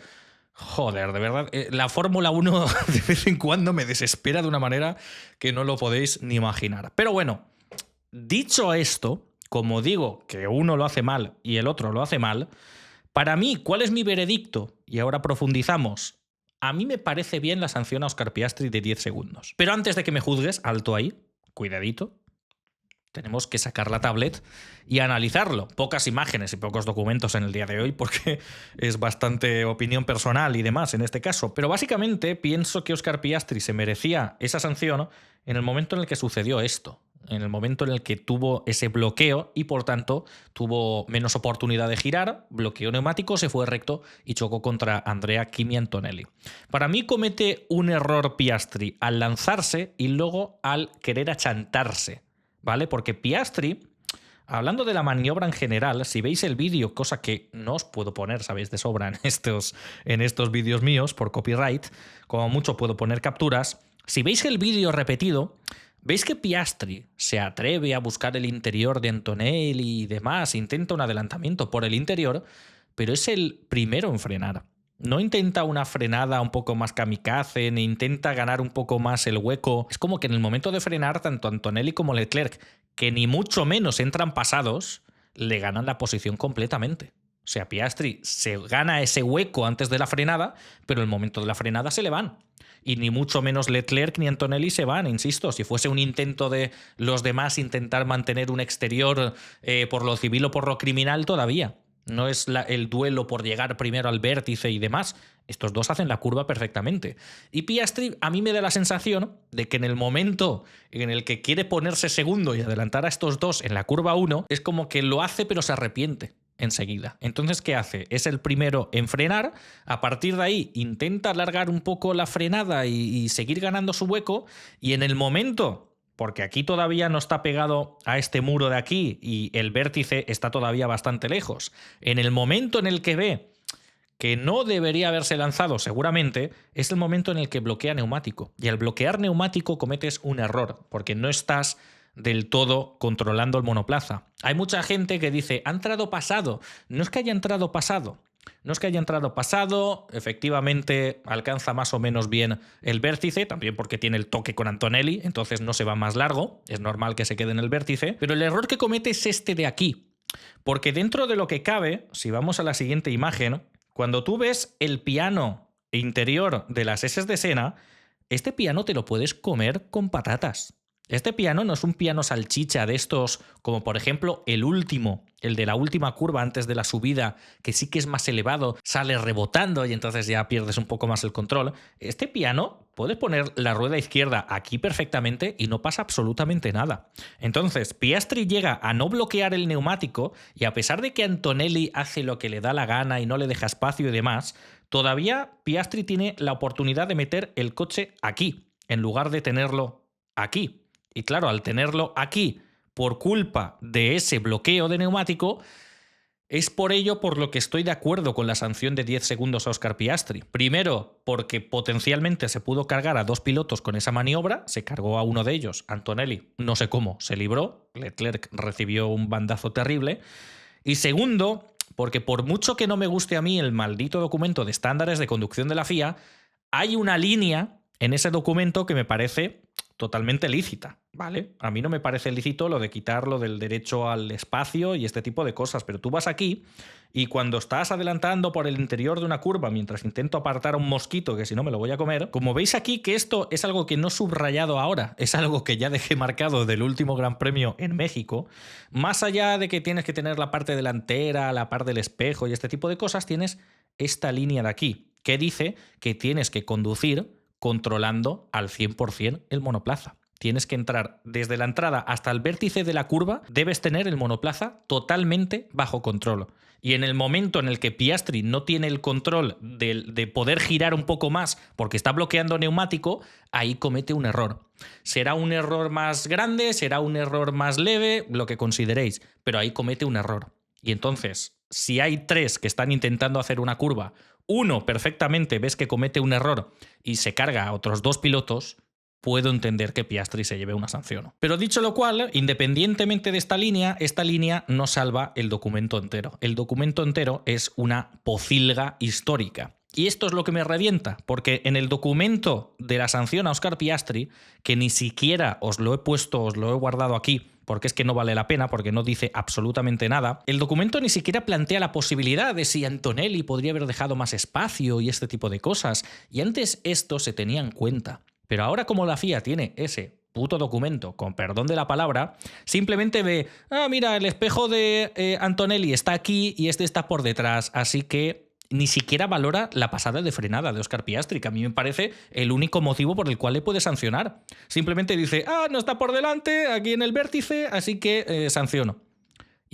Joder, de verdad, la Fórmula 1 de vez en cuando me desespera de una manera que no lo podéis ni imaginar. Pero bueno, dicho esto, como digo que uno lo hace mal y el otro lo hace mal, para mí, ¿cuál es mi veredicto? Y ahora profundizamos. A mí me parece bien la sanción a Oscar Piastri de 10 segundos. Pero antes de que me juzgues, alto ahí, cuidadito. Tenemos que sacar la tablet y analizarlo. Pocas imágenes y pocos documentos en el día de hoy porque es bastante opinión personal y demás en este caso. Pero básicamente pienso que Oscar Piastri se merecía esa sanción en el momento en el que sucedió esto. En el momento en el que tuvo ese bloqueo y por tanto tuvo menos oportunidad de girar, bloqueó neumático, se fue recto y chocó contra Andrea Kimi Antonelli. Para mí comete un error Piastri al lanzarse y luego al querer achantarse, ¿vale? Porque Piastri, Hablando de la maniobra en general, si veis el vídeo, cosa que no os puedo poner, sabéis de sobra en estos vídeos míos por copyright, como mucho puedo poner capturas, si veis el vídeo repetido, veis que Piastri se atreve a buscar el interior de Antonelli y demás, intenta un adelantamiento por el interior, pero es el primero en frenar. No intenta una frenada un poco más kamikaze, ni intenta ganar un poco más el hueco. Es como que en el momento de frenar, tanto Antonelli como Leclerc, que ni mucho menos entran pasados, le ganan la posición completamente. O sea, Piastri se gana ese hueco antes de la frenada, pero en el momento de la frenada se le van. Y ni mucho menos Leclerc ni Antonelli se van, insisto. Si fuese un intento de los demás intentar mantener un exterior por lo civil o por lo criminal, todavía. No es el duelo por llegar primero al vértice y demás. Estos dos hacen la curva perfectamente. Y Piastri a mí me da la sensación de que en el momento en el que quiere ponerse segundo y adelantar a estos dos en la curva 1, es como que lo hace pero se arrepiente enseguida. Entonces, ¿qué hace? Es el primero en frenar, a partir de ahí intenta alargar un poco la frenada y seguir ganando su hueco, y en el momento, porque aquí todavía no está pegado a este muro de aquí y el vértice está todavía bastante lejos, en el momento en el que ve que no debería haberse lanzado seguramente, es el momento en el que bloquea neumático. Y al bloquear neumático cometes un error, porque no estás del todo controlando el monoplaza. Hay mucha gente que dice, ha entrado pasado. No es que haya entrado pasado. No es que haya entrado pasado, efectivamente alcanza más o menos bien el vértice, también porque tiene el toque con Antonelli, entonces no se va más largo, es normal que se quede en el vértice, pero el error que comete es este de aquí, porque dentro de lo que cabe, si vamos a la siguiente imagen, cuando tú ves el piano interior de las S de Senna, este piano te lo puedes comer con patatas. Este piano no es un piano salchicha de estos, como por ejemplo el último, el de la última curva antes de la subida, que sí que es más elevado, sale rebotando y entonces ya pierdes un poco más el control. Este piano puedes poner la rueda izquierda aquí perfectamente y no pasa absolutamente nada. Entonces, Piastri llega a no bloquear el neumático y a pesar de que Antonelli hace lo que le da la gana y no le deja espacio y demás, todavía Piastri tiene la oportunidad de meter el coche aquí, en lugar de tenerlo aquí. Y claro, al tenerlo aquí por culpa de ese bloqueo de neumático, es por ello por lo que estoy de acuerdo con la sanción de 10 segundos a Oscar Piastri. Primero, porque potencialmente se pudo cargar a dos pilotos con esa maniobra, se cargó a uno de ellos, Antonelli, no sé cómo, se libró, Leclerc recibió un bandazo terrible. Y segundo, porque por mucho que no me guste a mí el maldito documento de estándares de conducción de la FIA, hay una línea en ese documento que me parece totalmente lícita, ¿vale? A mí no me parece lícito lo de quitarlo del derecho al espacio y este tipo de cosas, pero tú vas aquí y cuando estás adelantando por el interior de una curva mientras intento apartar a un mosquito que si no me lo voy a comer, como veis aquí que esto es algo que no he subrayado ahora, es algo que ya dejé marcado del último Gran Premio en México, más allá de que tienes que tener la parte delantera, la parte del espejo y este tipo de cosas, tienes esta línea de aquí que dice que tienes que conducir controlando al 100% el monoplaza. Tienes que entrar desde la entrada hasta el vértice de la curva, debes tener el monoplaza totalmente bajo control. Y en el momento en el que Piastri no tiene el control de poder girar un poco más porque está bloqueando neumático, ahí comete un error. Será un error más grande, será un error más leve, lo que consideréis, pero ahí comete un error. Y entonces, si hay tres que están intentando hacer una curva, uno perfectamente ves que comete un error y se carga a otros dos pilotos, puedo entender que Piastri se lleve una sanción. Pero dicho lo cual, independientemente de esta línea no salva el documento entero. El documento entero es una pocilga histórica. Y esto es lo que me revienta, porque en el documento de la sanción a Oscar Piastri, que ni siquiera os lo he puesto, os lo he guardado aquí, porque es que no vale la pena, porque no dice absolutamente nada, el documento ni siquiera plantea la posibilidad de si Antonelli podría haber dejado más espacio y este tipo de cosas. Y antes esto se tenía en cuenta. Pero ahora como la FIA tiene ese puto documento, con perdón de la palabra, simplemente ve, mira, el espejo de Antonelli está aquí y este está por detrás, así que ni siquiera valora la pasada de frenada de Oscar Piastri, que a mí me parece el único motivo por el cual le puede sancionar. Simplemente dice, no está por delante, aquí en el vértice, así que sanciono.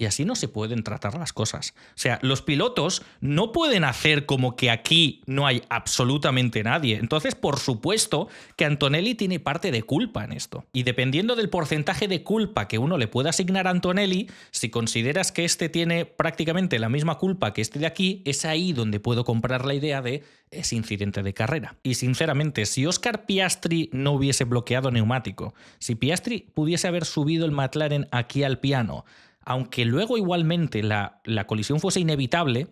Y así no se pueden tratar las cosas. O sea, los pilotos no pueden hacer como que aquí no hay absolutamente nadie. Entonces, por supuesto que Antonelli tiene parte de culpa en esto. Y dependiendo del porcentaje de culpa que uno le pueda asignar a Antonelli, si consideras que este tiene prácticamente la misma culpa que este de aquí, es ahí donde puedo comprar la idea de ese incidente de carrera. Y sinceramente, si Oscar Piastri no hubiese bloqueado neumático, si Piastri pudiese haber subido el McLaren aquí al piano, aunque luego igualmente la colisión fuese inevitable,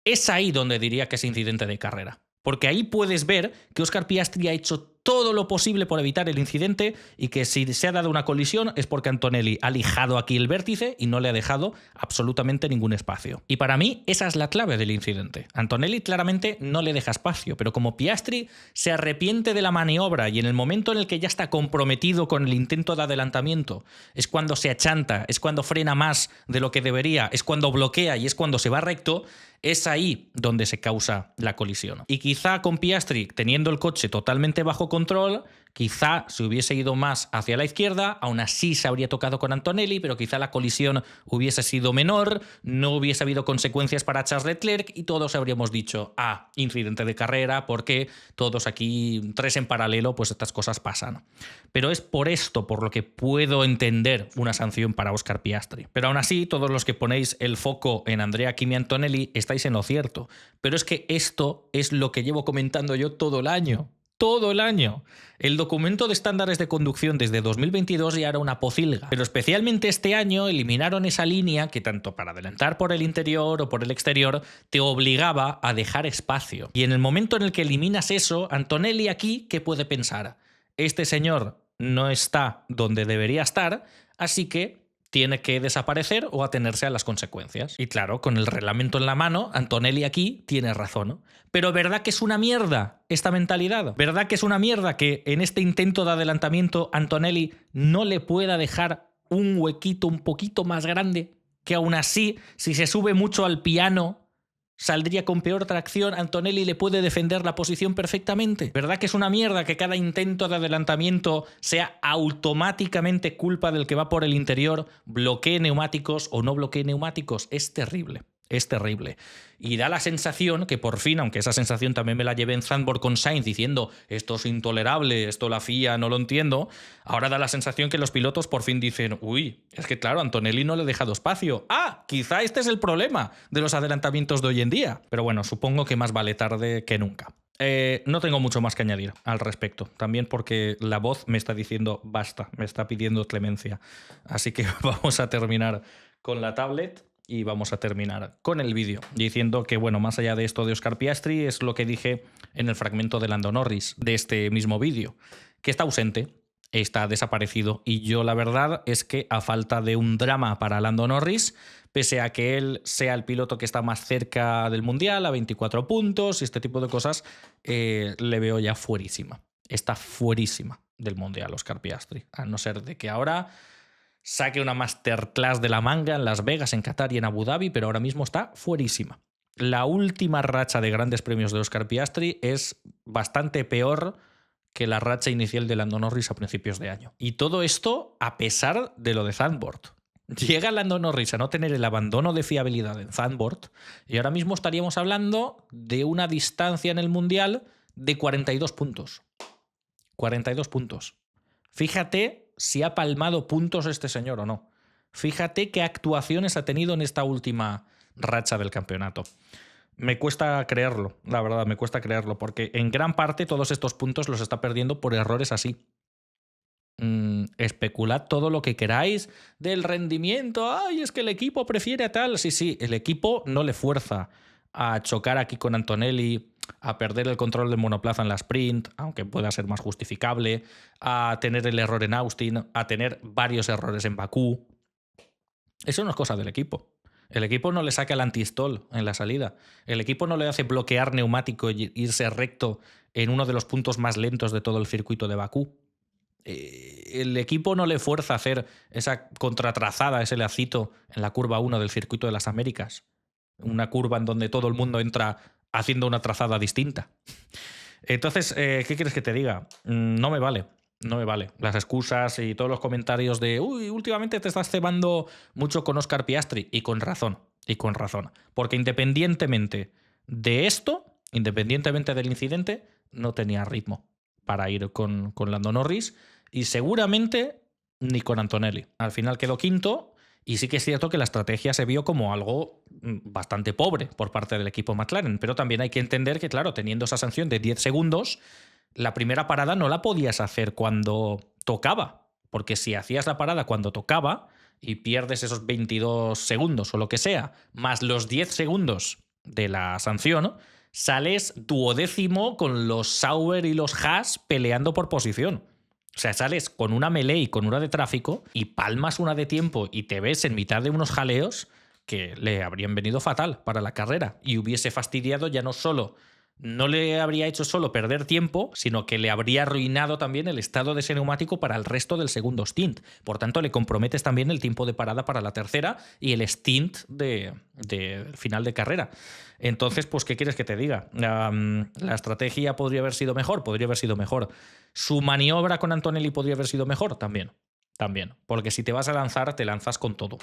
es ahí donde diría que es incidente de carrera. Porque ahí puedes ver que Oscar Piastri ha hecho todo lo posible por evitar el incidente y que si se ha dado una colisión es porque Antonelli ha lijado aquí el vértice y no le ha dejado absolutamente ningún espacio. Y para mí esa es la clave del incidente. Antonelli claramente no le deja espacio, pero como Piastri se arrepiente de la maniobra y en el momento en el que ya está comprometido con el intento de adelantamiento, es cuando se achanta, es cuando frena más de lo que debería, es cuando bloquea y es cuando se va recto, es ahí donde se causa la colisión. Y quizá con Piastri teniendo el coche totalmente bajo control, quizá se hubiese ido más hacia la izquierda, aún así se habría tocado con Antonelli, pero quizá la colisión hubiese sido menor, no hubiese habido consecuencias para Charles Leclerc y todos habríamos dicho, incidente de carrera, porque todos aquí, tres en paralelo, pues estas cosas pasan. Pero es por esto por lo que puedo entender una sanción para Oscar Piastri. Pero aún así, todos los que ponéis el foco en Andrea Kimi Antonelli estáis en lo cierto. Pero es que esto es lo que llevo comentando yo todo el año. Todo el año. El documento de estándares de conducción desde 2022 ya era una pocilga, pero especialmente este año eliminaron esa línea que tanto para adelantar por el interior o por el exterior te obligaba a dejar espacio. Y en el momento en el que eliminas eso, Antonelli aquí, ¿qué puede pensar? Este señor no está donde debería estar, así que tiene que desaparecer o atenerse a las consecuencias. Y claro, con el reglamento en la mano, Antonelli aquí tiene razón. Pero ¿verdad que es una mierda esta mentalidad? ¿Verdad que es una mierda que en este intento de adelantamiento Antonelli no le pueda dejar un huequito un poquito más grande? Que aún así, si se sube mucho al piano, saldría con peor tracción, Antonelli le puede defender la posición perfectamente. ¿Verdad que es una mierda que cada intento de adelantamiento sea automáticamente culpa del que va por el interior, bloquee neumáticos o no bloquee neumáticos? Es terrible. Es terrible. Y da la sensación que por fin, aunque esa sensación también me la llevé en Zandvoort con Sainz diciendo esto es intolerable, esto la FIA no lo entiendo, ahora da la sensación que los pilotos por fin dicen uy, es que claro, Antonelli no le ha dejado espacio. Quizá este es el problema de los adelantamientos de hoy en día. Pero bueno, supongo que más vale tarde que nunca. No tengo mucho más que añadir al respecto. También porque la voz me está diciendo basta, me está pidiendo clemencia. Así que vamos a terminar con la tablet. Y vamos a terminar con el vídeo diciendo que, bueno, más allá de esto de Oscar Piastri, es lo que dije en el fragmento de Lando Norris de este mismo vídeo, que está ausente, está desaparecido. Y yo la verdad es que a falta de un drama para Lando Norris, pese a que él sea el piloto que está más cerca del Mundial, a 24 puntos y este tipo de cosas, le veo ya fuerísima. Está fuerísima del Mundial Oscar Piastri, a no ser de que ahora saque una masterclass de la manga en Las Vegas, en Qatar y en Abu Dhabi, pero ahora mismo está fuerísima. La última racha de grandes premios de Oscar Piastri es bastante peor que la racha inicial de Lando Norris a principios de año. Y todo esto a pesar de lo de Zandvoort. Llega Lando Norris a no tener el abandono de fiabilidad en Zandvoort y ahora mismo estaríamos hablando de una distancia en el Mundial de 42 puntos. 42 puntos. Fíjate si ha palmado puntos este señor o no. Fíjate qué actuaciones ha tenido en esta última racha del campeonato. Me cuesta creerlo, la verdad, me cuesta creerlo, porque en gran parte todos estos puntos los está perdiendo por errores así. Especulad todo lo que queráis del rendimiento. Ay, es que el equipo prefiere a tal. Sí, el equipo no le fuerza a chocar aquí con Antonelli, a perder el control del monoplaza en la sprint, aunque pueda ser más justificable, a tener el error en Austin, a tener varios errores en Bakú. Eso no es cosa del equipo. El equipo no le saca el anti-stall en la salida. El equipo no le hace bloquear neumático y irse recto en uno de los puntos más lentos de todo el circuito de Bakú. El equipo no le fuerza a hacer esa contratrazada, ese lacito en la curva 1 del circuito de las Américas. Una curva en donde todo el mundo entra haciendo una trazada distinta. Entonces, ¿qué quieres que te diga? No me vale. No me vale. Las excusas y todos los comentarios de uy, últimamente te estás cebando mucho con Oscar Piastri. Y con razón. Y con razón. Porque independientemente de esto, independientemente del incidente, no tenía ritmo para ir con Lando Norris. Y seguramente ni con Antonelli. Al final quedó quinto. Y sí que es cierto que la estrategia se vio como algo bastante pobre por parte del equipo McLaren. Pero también hay que entender que, claro, teniendo esa sanción de 10 segundos, la primera parada no la podías hacer cuando tocaba. Porque si hacías la parada cuando tocaba y pierdes esos 22 segundos o lo que sea, más los 10 segundos de la sanción, sales duodécimo con los Sauber y los Haas peleando por posición. O sea, sales con una melee y con una de tráfico y palmas una de tiempo y te ves en mitad de unos jaleos que le habrían venido fatal para la carrera y hubiese fastidiado ya no solo, no le habría hecho solo perder tiempo, sino que le habría arruinado también el estado de ese neumático para el resto del segundo stint. Por tanto, le comprometes también el tiempo de parada para la tercera y el stint de final de carrera. Entonces, pues, ¿qué quieres que te diga? La estrategia podría haber sido mejor, podría haber sido mejor. Su maniobra con Antonelli podría haber sido mejor, también. También. Porque si te vas a lanzar, te lanzas con todo.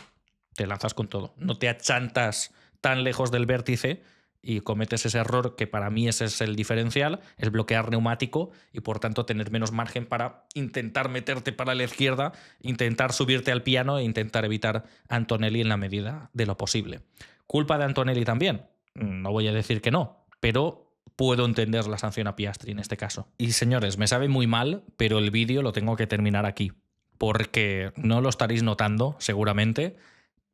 Te lanzas con todo. No te achantas tan lejos del vértice y cometes ese error que para mí ese es el diferencial, es bloquear neumático y por tanto tener menos margen para intentar meterte para la izquierda, intentar subirte al piano e intentar evitar a Antonelli en la medida de lo posible. ¿Culpa de Antonelli también? No voy a decir que no, pero puedo entender la sanción a Piastri en este caso. Y señores, me sabe muy mal, pero el vídeo lo tengo que terminar aquí, porque no lo estaréis notando seguramente,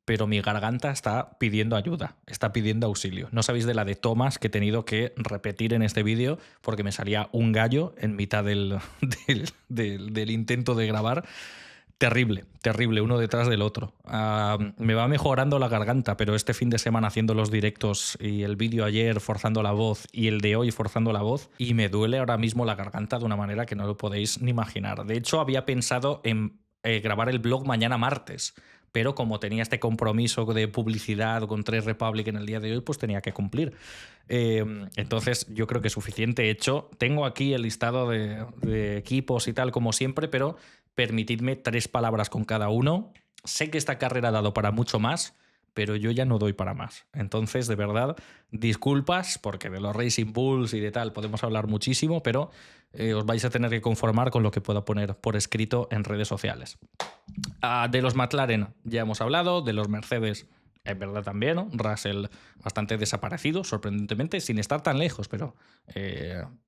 pero mi garganta está pidiendo ayuda, está pidiendo auxilio. No sabéis de la de tomas que he tenido que repetir en este vídeo porque me salía un gallo en mitad del intento de grabar. Terrible, terrible, uno detrás del otro. Me va mejorando la garganta, pero este fin de semana haciendo los directos y el vídeo ayer forzando la voz y el de hoy forzando la voz, y me duele ahora mismo la garganta de una manera que no lo podéis ni imaginar. De hecho, había pensado en grabar el blog mañana martes, pero como tenía este compromiso de publicidad con Trade Republic en el día de hoy, pues tenía que cumplir. Entonces yo creo que suficiente hecho. Tengo aquí el listado de equipos y tal como siempre, pero permitidme 3 palabras con cada uno. Sé que esta carrera ha dado para mucho más, pero yo ya no doy para más. Entonces, de verdad, disculpas, porque de los Racing Bulls y de tal podemos hablar muchísimo, pero os vais a tener que conformar con lo que pueda poner por escrito en redes sociales. De los McLaren ya hemos hablado, de los Mercedes es verdad también, ¿no? Russell bastante desaparecido, sorprendentemente, sin estar tan lejos, pero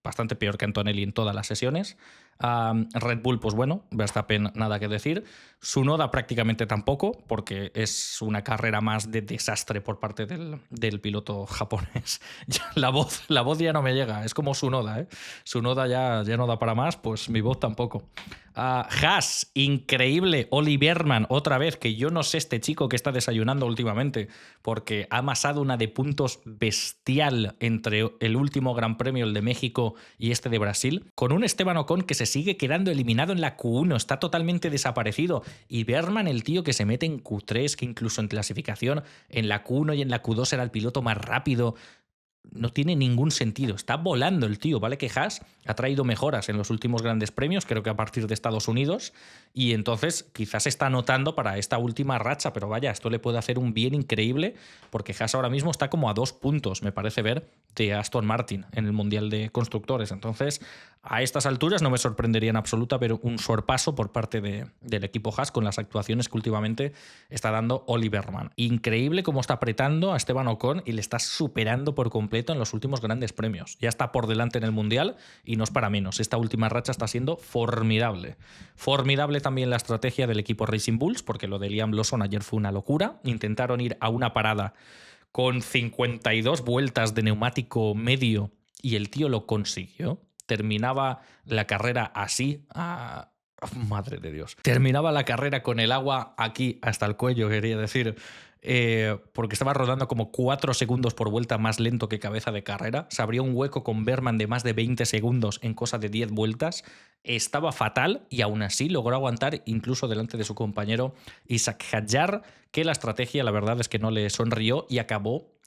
bastante peor que Antonelli en todas las sesiones. Red Bull, pues bueno, Verstappen nada que decir. Tsunoda prácticamente tampoco, porque es una carrera más de desastre por parte del piloto japonés. La voz ya no me llega, es como Tsunoda, ¿eh? Tsunoda ya no da para más, pues mi voz tampoco. Haas, increíble. Oli Berman, otra vez, que yo no sé este chico que está desayunando últimamente, porque ha amasado una de puntos bestial entre el último Gran Premio, el de México, y este de Brasil, con un Esteban Ocon que se sigue quedando eliminado en la Q1, está totalmente desaparecido. Y Berman, el tío que se mete en Q3, que incluso en clasificación en la Q1 y en la Q2 era el piloto más rápido. No tiene ningún sentido. Está volando el tío, ¿vale? Que Haas ha traído mejoras en los últimos grandes premios, creo que a partir de Estados Unidos, y entonces quizás se está anotando para esta última racha, pero vaya, esto le puede hacer un bien increíble, porque Haas ahora mismo está como a 2 puntos, me parece ver, de Aston Martin en el Mundial de Constructores. Entonces, a estas alturas no me sorprendería en absoluta, pero un sorpaso por parte del equipo Haas con las actuaciones que últimamente está dando Oli Berman. Increíble cómo está apretando a Esteban Ocon y le está superando por completo en los últimos grandes premios. Ya está por delante en el Mundial y no es para menos. Esta última racha está siendo formidable. Formidable también la estrategia del equipo Racing Bulls, porque lo de Liam Lawson ayer fue una locura. Intentaron ir a una parada con 52 vueltas de neumático medio y el tío lo consiguió. Terminaba la carrera así, madre de Dios. Terminaba la carrera con el agua aquí hasta el cuello, quería decir, porque estaba rodando como 4 segundos por vuelta más lento que cabeza de carrera. Se abría un hueco con Berman de más de 20 segundos en cosa de 10 vueltas. Estaba fatal y aún así logró aguantar incluso delante de su compañero Isaac Hadjar, que la estrategia la verdad es que no le sonrió y acabó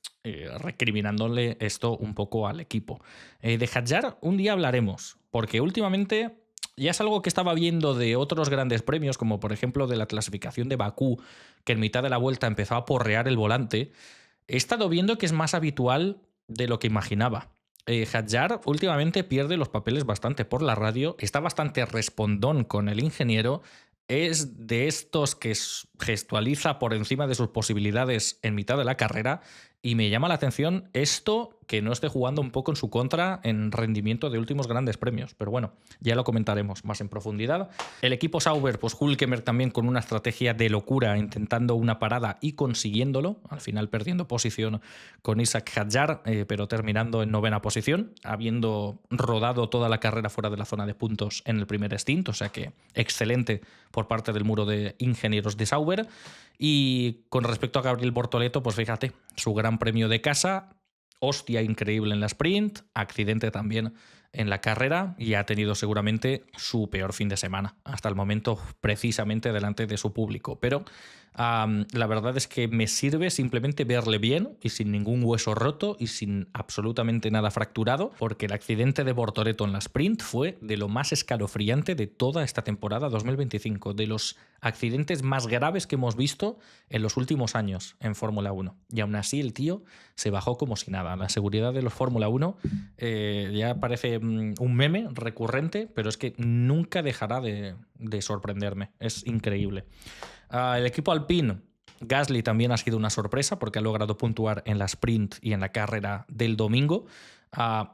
recriminándole esto un poco al equipo. De Hadjar un día hablaremos, porque últimamente Ya es algo que estaba viendo de otros grandes premios, como por ejemplo de la clasificación de Bakú, que en mitad de la vuelta empezó a porrear el volante. He estado viendo que es más habitual de lo que imaginaba. Hadjar últimamente pierde los papeles bastante por la radio, está bastante respondón con el ingeniero, es de estos que gestualiza por encima de sus posibilidades en mitad de la carrera, y me llama la atención esto que no esté jugando un poco en su contra en rendimiento de últimos grandes premios. Pero bueno, ya lo comentaremos más en profundidad. El equipo Sauber, pues Hülkenberg también con una estrategia de locura, intentando una parada y consiguiéndolo, al final perdiendo posición con Isaac Hadjar, pero terminando en 9ª posición, habiendo rodado toda la carrera fuera de la zona de puntos en el primer stint, o sea que excelente por parte del muro de ingenieros de Sauber. Y con respecto a Gabriel Bortoleto, pues fíjate, su gran premio de casa, hostia increíble en la sprint, accidente también en la carrera y ha tenido seguramente su peor fin de semana hasta el momento, precisamente delante de su público. Pero la verdad es que me sirve simplemente verle bien y sin ningún hueso roto y sin absolutamente nada fracturado, porque el accidente de Bortoleto en la sprint fue de lo más escalofriante de toda esta temporada 2025, de los accidentes más graves que hemos visto en los últimos años en Fórmula 1. Y aún así el tío se bajó como si nada. La seguridad de los Fórmula 1 ya parece un meme recurrente, pero es que nunca dejará de sorprenderme. Es increíble. El equipo Alpine, Gasly también ha sido una sorpresa porque ha logrado puntuar en la sprint y en la carrera del domingo.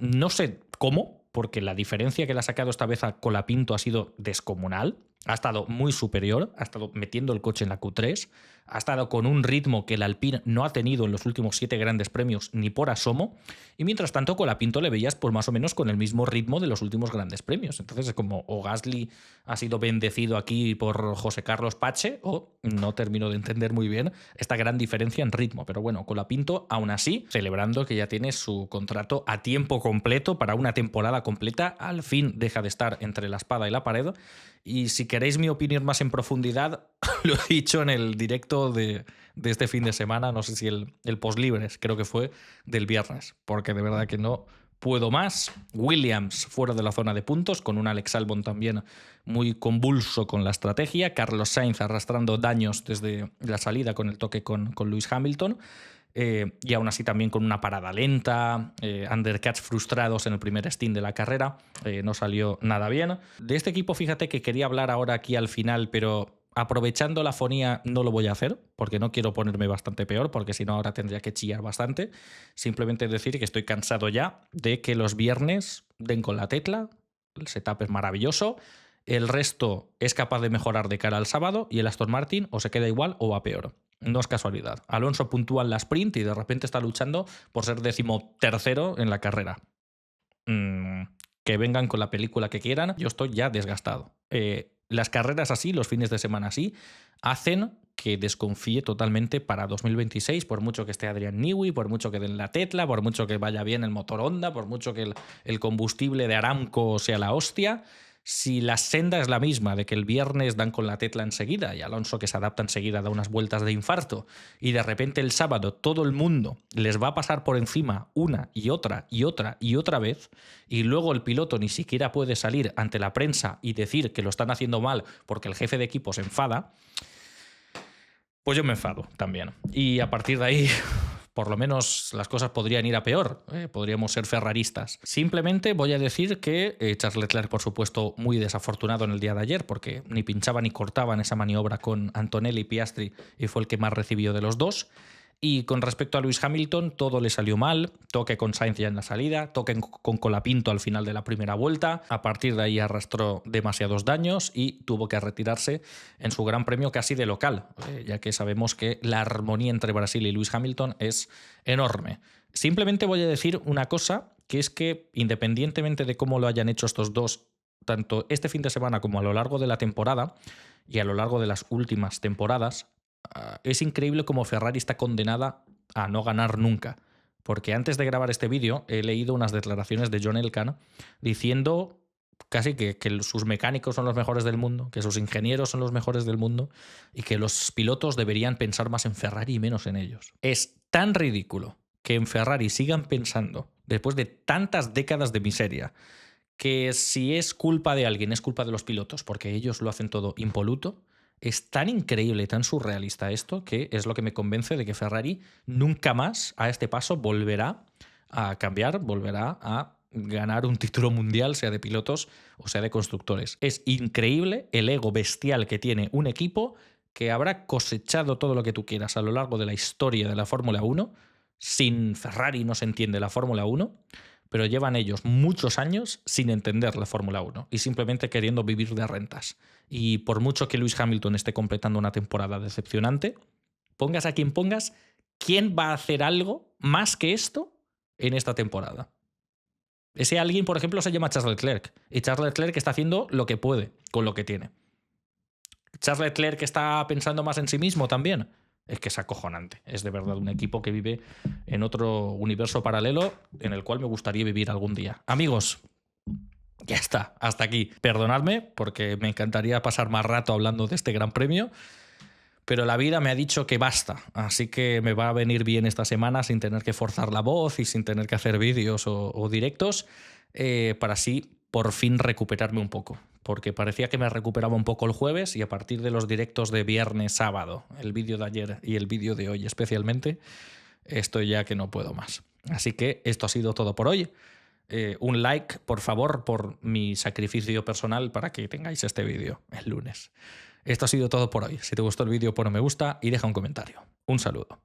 No sé cómo, porque la diferencia que le ha sacado esta vez a Colapinto ha sido descomunal. Ha estado muy superior, ha estado metiendo el coche en la Q3, ha estado con un ritmo que el Alpine no ha tenido en los últimos 7 grandes premios ni por asomo, y mientras tanto Colapinto le veías por más o menos con el mismo ritmo de los últimos grandes premios. Entonces es como o Gasly ha sido bendecido aquí por José Carlos Pache o no termino de entender muy bien esta gran diferencia en ritmo. Pero bueno, Colapinto aún así celebrando que ya tiene su contrato a tiempo completo para una temporada completa, al fin deja de estar entre la espada y la pared. Y si queréis mi opinión más en profundidad, lo he dicho en el directo de este fin de semana, no sé si el post-libres, creo que fue del viernes, porque de verdad que no puedo más. Williams fuera de la zona de puntos, con un Alex Albon también muy convulso con la estrategia, Carlos Sainz arrastrando daños desde la salida con el toque con Lewis Hamilton. Y aún así también con una parada lenta, undercuts frustrados en el primer stint de la carrera, no salió nada bien. De este equipo fíjate que quería hablar ahora aquí al final, pero aprovechando la fonía no lo voy a hacer, porque no quiero ponerme bastante peor, porque si no ahora tendría que chillar bastante. Simplemente decir que estoy cansado ya de que los viernes den con la tecla, el setup es maravilloso, el resto es capaz de mejorar de cara al sábado y el Aston Martin o se queda igual o va peor. No es casualidad. Alonso puntúa en la sprint y de repente está luchando por ser 13º en la carrera. Que vengan con la película que quieran, yo estoy ya desgastado. Las carreras así, los fines de semana así, hacen que desconfíe totalmente para 2026, por mucho que esté Adrian Newey, por mucho que den la Tesla, por mucho que vaya bien el motor Honda, por mucho que el combustible de Aramco sea la hostia. Si la senda es la misma de que el viernes dan con la tecla enseguida y Alonso que se adapta enseguida da unas vueltas de infarto y de repente el sábado todo el mundo les va a pasar por encima una y otra y otra y otra vez y luego el piloto ni siquiera puede salir ante la prensa y decir que lo están haciendo mal porque el jefe de equipo se enfada, pues yo me enfado también. Y a partir de ahí por lo menos las cosas podrían ir a peor, podríamos ser ferraristas. Simplemente voy a decir que Charles Leclerc, por supuesto, muy desafortunado en el día de ayer, porque ni pinchaba ni cortaba en esa maniobra con Antonelli y Piastri y fue el que más recibió de los dos. Y con respecto a Lewis Hamilton, todo le salió mal, toque con Sainz ya en la salida, toque con Colapinto al final de la primera vuelta, a partir de ahí arrastró demasiados daños y tuvo que retirarse en su gran premio casi de local, ya que sabemos que la armonía entre Brasil y Lewis Hamilton es enorme. Simplemente voy a decir una cosa, que es que independientemente de cómo lo hayan hecho estos dos, tanto este fin de semana como a lo largo de la temporada y a lo largo de las últimas temporadas, es increíble cómo Ferrari está condenada a no ganar nunca. Porque antes de grabar este vídeo he leído unas declaraciones de John Elkann diciendo casi que sus mecánicos son los mejores del mundo, que sus ingenieros son los mejores del mundo y que los pilotos deberían pensar más en Ferrari y menos en ellos. Es tan ridículo que en Ferrari sigan pensando, después de tantas décadas de miseria, que si es culpa de alguien, es culpa de los pilotos, porque ellos lo hacen todo impoluto. Es tan increíble, tan surrealista esto, que es lo que me convence de que Ferrari nunca más a este paso volverá a cambiar, volverá a ganar un título mundial, sea de pilotos o sea de constructores. Es increíble el ego bestial que tiene un equipo que habrá cosechado todo lo que tú quieras a lo largo de la historia de la Fórmula 1. Sin Ferrari no se entiende la Fórmula 1, pero llevan ellos muchos años sin entender la Fórmula 1 y simplemente queriendo vivir de rentas. Y por mucho que Lewis Hamilton esté completando una temporada decepcionante, pongas a quien pongas, ¿quién va a hacer algo más que esto en esta temporada? Ese alguien, por ejemplo, se llama Charles Leclerc. Y Charles Leclerc está haciendo lo que puede con lo que tiene. Charles Leclerc está pensando más en sí mismo también. Es que es acojonante. Es de verdad un equipo que vive en otro universo paralelo en el cual me gustaría vivir algún día. Amigos, ya está, hasta aquí. Perdonadme porque me encantaría pasar más rato hablando de este gran premio, pero la vida me ha dicho que basta, así que me va a venir bien esta semana sin tener que forzar la voz y sin tener que hacer vídeos o directos, para así por fin recuperarme un poco, porque parecía que me recuperaba un poco el jueves y a partir de los directos de viernes, sábado, el vídeo de ayer y el vídeo de hoy especialmente, estoy ya que no puedo más. Así que esto ha sido todo por hoy. Un like, por favor, por mi sacrificio personal para que tengáis este vídeo el lunes. Esto ha sido todo por hoy. Si te gustó el vídeo, pon un me gusta y deja un comentario. Un saludo.